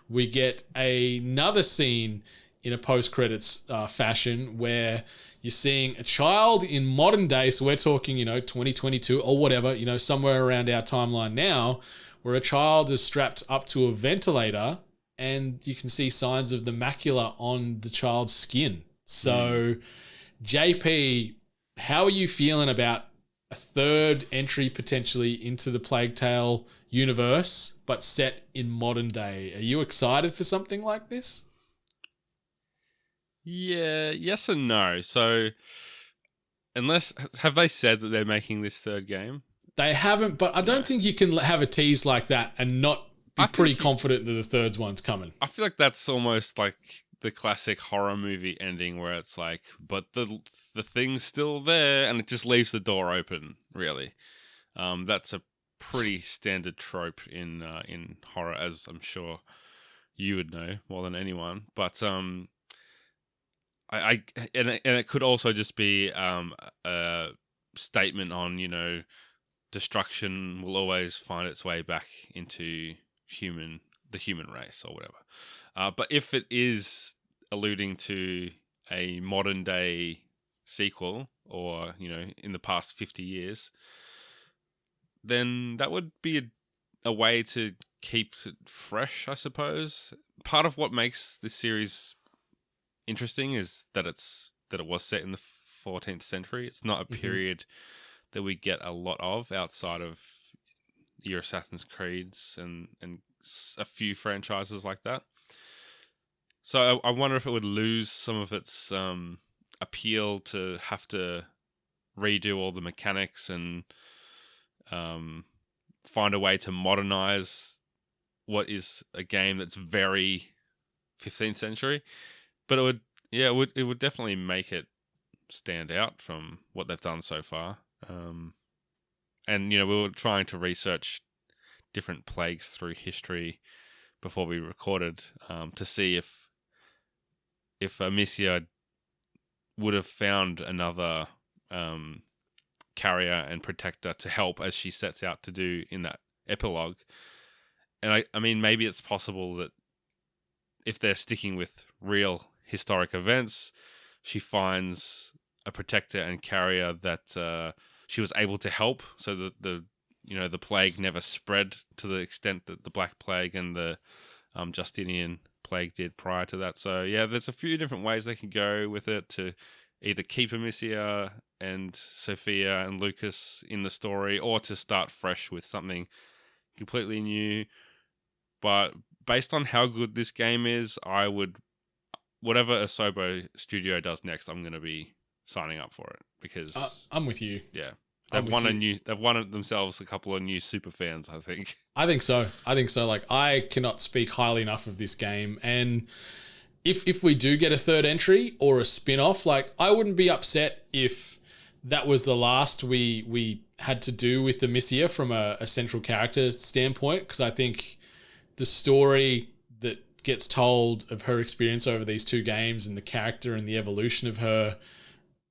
we get another scene in a post-credits fashion where you're seeing a child in modern day, so we're talking, 2022 or whatever, somewhere around our timeline now, where a child is strapped up to a ventilator and you can see signs of the macula on the child's skin. So, JP, how are you feeling about a third entry potentially into the Plague Tale universe, but set in modern day? Are you excited for something like this?
Yeah, yes and no. So, have they said that they're making this third game?
They haven't, but I don't think you can have a tease like that and not be pretty confident that the third one's coming.
I feel like that's almost like the classic horror movie ending where it's like, but the thing's still there, and it just leaves the door open, really. That's a pretty standard trope in horror, as I'm sure you would know more than anyone. But it could also just be a statement on, destruction will always find its way back into the human race or whatever. But if it is alluding to a modern day sequel, or in the past 50 years, then that would be a way to keep it fresh, I suppose. Part of what makes this series interesting is that it was set in the 14th century. It's not a period that we get a lot of outside of your Assassin's Creeds and a few franchises like that. So I wonder if it would lose some of its appeal to have to redo all the mechanics and find a way to modernize what is a game that's very 15th century. But it would definitely make it stand out from what they've done so far. and we were trying to research different plagues through history before we recorded, to see if Amicia would have found another carrier and protector to help, as she sets out to do in that epilogue. And I mean, maybe it's possible that if they're sticking with real historic events, she finds a protector and carrier that she was able to help, so that the plague never spread to the extent that the Black Plague and the Justinian plague did prior to that. So yeah, there's a few different ways they can go with it, to either keep Amicia and Sophia and Lucas in the story, or to start fresh with something completely new. But based on how good this game is, I would, whatever Asobo Studio does next, I'm going to be signing up for it, because
I'm with you.
Yeah, they've won themselves a couple of new super fans, I think.
I think so. Like, I cannot speak highly enough of this game, and if we do get a third entry or a spin-off, like, I wouldn't be upset if that was the last we had to do with Amicia from a central character standpoint, because I think the story that gets told of her experience over these two games and the character and the evolution of her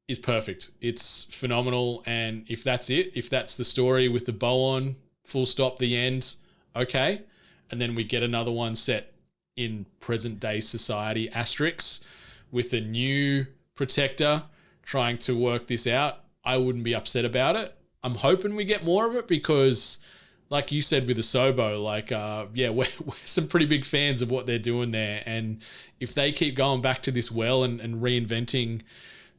is perfect. It's phenomenal. And if that's it, if that's the story with the bow on, full stop, the end, okay. And then we get another one set in present day society, asterisk, with a new protector trying to work this out, I wouldn't be upset about it. I'm hoping we get more of it, because like you said with Asobo, like, we're some pretty big fans of what they're doing there. And if they keep going back to this well and reinventing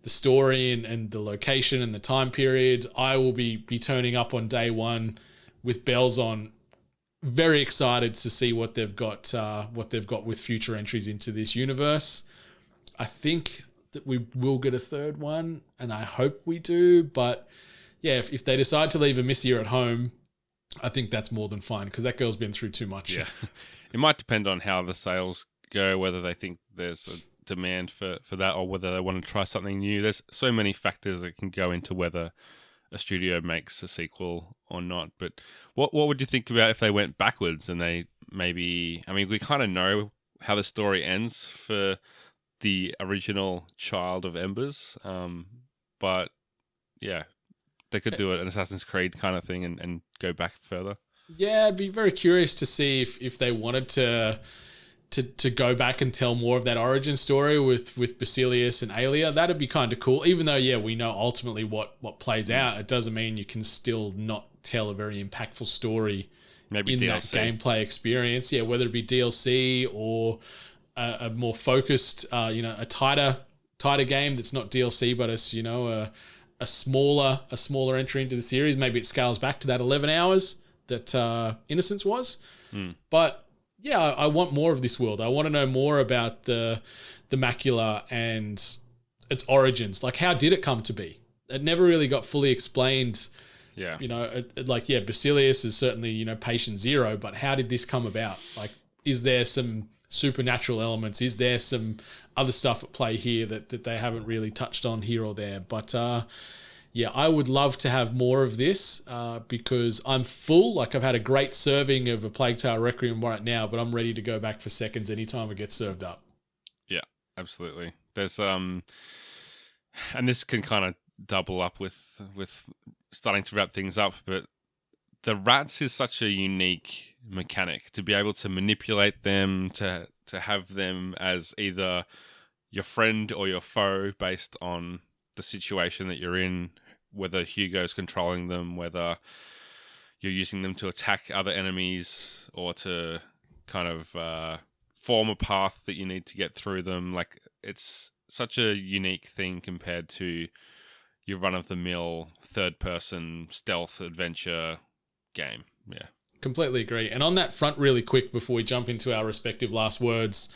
the story and the location and the time period, I will be turning up on day one with bells on, very excited to see what they've got with future entries into this universe. I think that we will get a third one, and I hope we do. But yeah, if they decide to leave Amicia at home, I think that's more than fine, because that girl's been through too much.
Yeah, it might depend on how the sales go, whether they think there's a demand for that, or whether they want to try something new. There's so many factors that can go into whether a studio makes a sequel or not. But what would you think about if they went backwards and they maybe, I mean, we kind of know how the story ends for the original Child of Embers, but yeah, they could do an Assassin's Creed kind of thing and go back further.
Yeah, I'd be very curious to see if they wanted to go back and tell more of that origin story with Basilius and Aelia. That'd be kind of cool. Even though, yeah, we know ultimately what plays out, it doesn't mean you can still not tell a very impactful story
maybe
in
DLC.
That gameplay experience. Yeah, whether it be DLC or a more focused, a tighter game that's not DLC, but it's, a smaller entry into the series. Maybe it scales back to that 11 hours that Innocence was. But yeah, I want more of this world. I want to know more about the Macula and its origins. Like, how did it come to be? It never really got fully explained.
Yeah.
Basilius is certainly, patient zero, but how did this come about? Like, is there some supernatural elements? Is there some other stuff at play here that they haven't really touched on here or there? But I would love to have more of this because I'm full. Like, I've had a great serving of A Plague Tale Requiem right now, but I'm ready to go back for seconds anytime it gets served up.
Yeah, absolutely. There's and this can kind of double up with starting to wrap things up, but the rats is such a unique mechanic to be able to manipulate them, to have them as either your friend or your foe based on the situation that you're in, whether Hugo's controlling them, whether you're using them to attack other enemies or to kind of form a path that you need to get through them. Like, it's such a unique thing compared to your run-of-the-mill third-person stealth adventure game. Yeah.
Completely agree. And on that front, really quick, before we jump into our respective last words,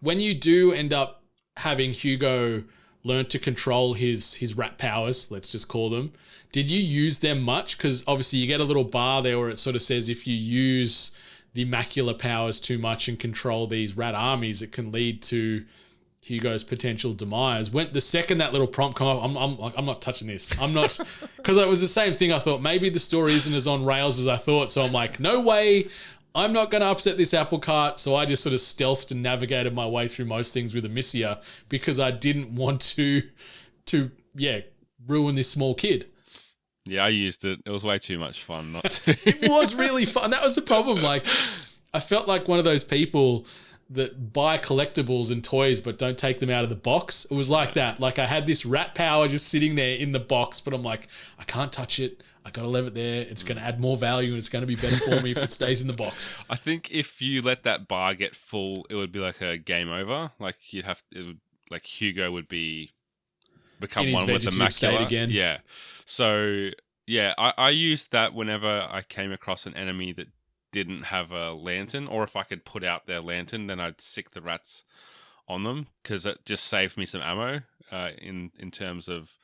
when you do end up having Hugo learn to control his rat powers, let's just call them, did you use them much? Because obviously you get a little bar there where it sort of says if you use the Macula powers too much and control these rat armies, it can lead to Hugo's potential demise. When the second that little prompt come up, I'm like, I'm not touching this. I'm not, because it was the same thing. I thought maybe the story isn't as on rails as I thought. So I'm like, no way. I'm not going to upset this apple cart. So I just sort of stealthed and navigated my way through most things with Amicia because I didn't want to ruin this small kid.
Yeah, I used it. It was way too much fun not to.
It was really fun. That was the problem. Like, I felt like one of those people that buy collectibles and toys but don't take them out of the box. It was like that. Like, I had this rat power just sitting there in the box, but I'm like, I can't touch it. I got to leave it there. It's going to add more value and it's going to be better for me if it stays in the box.
I think if you let that bar get full, it would be like a game over. Like like Hugo would become one with the Macula
again.
Yeah. So yeah, I used that whenever I came across an enemy that didn't have a lantern, or if I could put out their lantern, then I'd sick the rats on them because it just saved me some ammo. In terms of,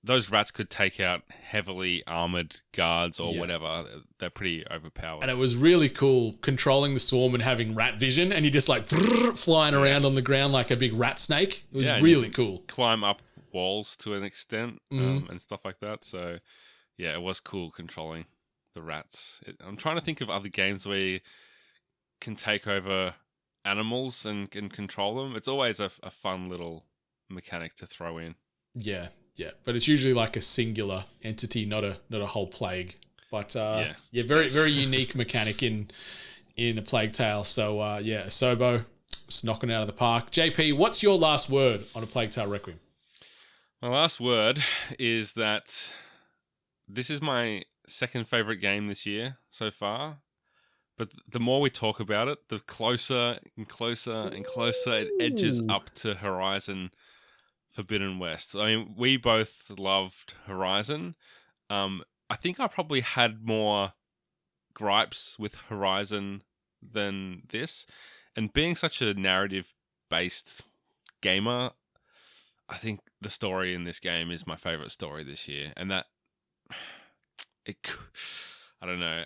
those rats could take out heavily armored guards or whatever. They're pretty overpowered.
And it was really cool controlling the swarm and having rat vision, and you just like flying around on the ground like a big rat snake. It was really cool.
Climb up walls to an extent and stuff like that. So yeah, it was cool controlling the rats. I'm trying to think of other games where you can take over animals and control them. It's always a fun little mechanic to throw in.
Yeah, but it's usually like a singular entity, not a whole plague. But very unique mechanic in A Plague Tale. So Asobo, it's knocking it out of the park. JP, what's your last word on A Plague Tale Requiem?
My last word is that this is my second favorite game this year so far. But the more we talk about it, the closer and closer and closer it edges up to Horizon Forbidden West. I mean, we both loved Horizon. I think I probably had more gripes with Horizon than this. And being such a narrative-based gamer, I think the story in this game is my favorite story this year. And I don't know.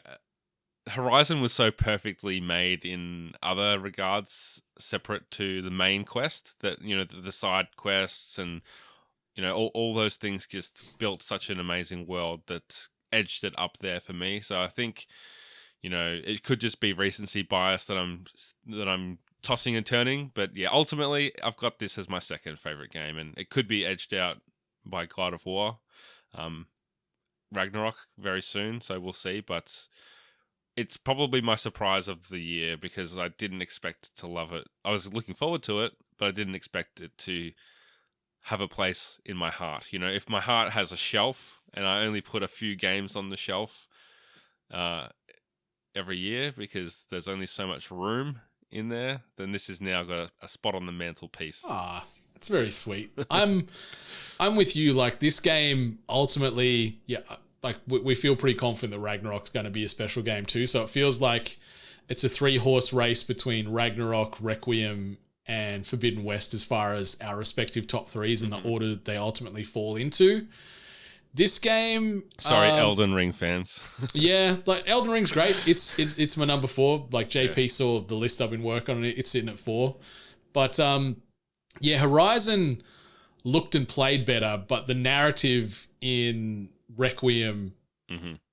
Horizon was so perfectly made in other regards, separate to the main quest, that, the side quests and, all those things just built such an amazing world that edged it up there for me. So I think, it could just be recency bias that I'm tossing and turning. But yeah, ultimately, I've got this as my second favorite game, and it could be edged out by God of War, Ragnarok very soon. So we'll see. But it's probably my surprise of the year because I didn't expect to love it. I was looking forward to it, but I didn't expect it to have a place in my heart. If my heart has a shelf and I only put a few games on the shelf every year because there's only so much room in there, then this has now got a spot on the mantelpiece.
Ah, it's very sweet. I'm with you. Like, this game ultimately, like we feel pretty confident that Ragnarok's going to be a special game too. So it feels like it's a 3-horse race between Ragnarok, Requiem, and Forbidden West as far as our respective top threes and the order that they ultimately fall into. This game...
Sorry, Elden Ring fans.
Yeah, like Elden Ring's great. It's my number 4. Like JP saw the list I've been working on. It's sitting at 4. But Horizon looked and played better, but the narrative in Requiem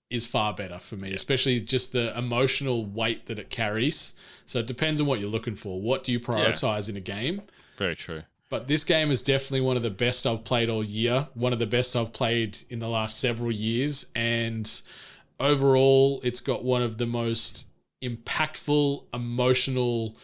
is far better for me, especially just the emotional weight that it carries. So it depends on what you're looking for. What do you prioritize in a game?
Very true.
But this game is definitely one of the best I've played all year, one of the best I've played in the last several years. And overall, it's got one of the most impactful, emotional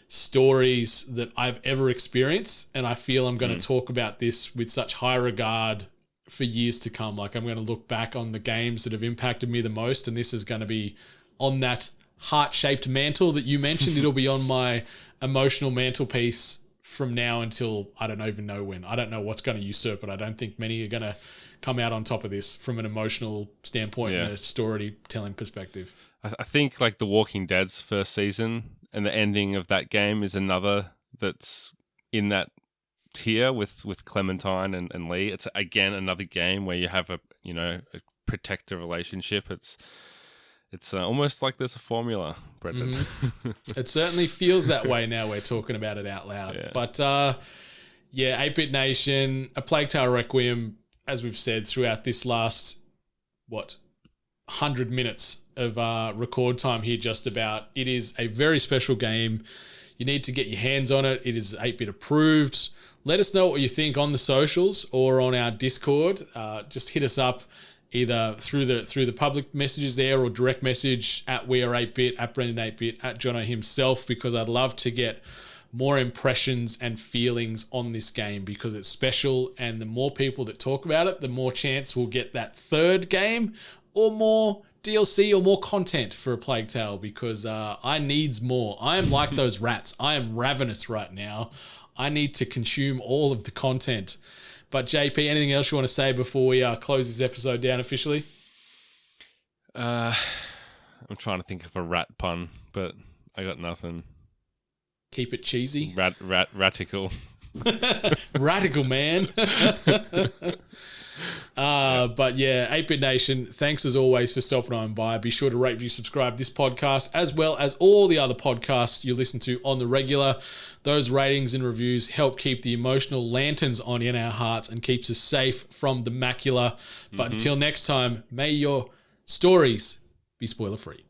stories that I've ever experienced. And I feel I'm going to talk about this with such high regard for years to come. Like, I'm going to look back on the games that have impacted me the most, and this is going to be on that heart-shaped mantle that you mentioned. It'll be on my emotional mantelpiece from now until I don't even know when. I don't know what's going to usurp it. I don't think many are going to come out on top of this from an emotional standpoint and a storytelling perspective.
I think like The Walking Dead's first season and the ending of that game is another that's in that tier with Clementine and Lee. It's again another game where you have a protector relationship. It's It's almost like there's a formula, Brendan.
Mm-hmm. It certainly feels that way now we're talking about it out loud.
Yeah.
But 8-Bit Nation, A Plague Tale Requiem, as we've said throughout this last, 100 minutes of record time here just about. It is a very special game. You need to get your hands on it. It is 8-Bit approved. Let us know what you think on the socials or on our Discord. Just hit us up either through the public messages there or direct message at We Are 8-Bit, at Brendan 8-Bit, at Jono himself, because I'd love to get more impressions and feelings on this game because it's special, and the more people that talk about it, the more chance we'll get that third game or more DLC or more content for A Plague Tale, because I needs more. I am like those rats. I am ravenous right now. I need to consume all of the content. But JP, anything else you want to say before we close this episode down officially?
I'm trying to think of a rat pun, but I got nothing.
Keep it cheesy.
Radical.
Radical, man. But yeah, 8-Bit Nation, thanks as always for stopping on by. Be sure to rate, review, subscribe this podcast, as well as all the other podcasts you listen to on the regular. Those ratings and reviews help keep the emotional lanterns on in our hearts and keeps us safe from the macula. But until next time, may your stories be spoiler free.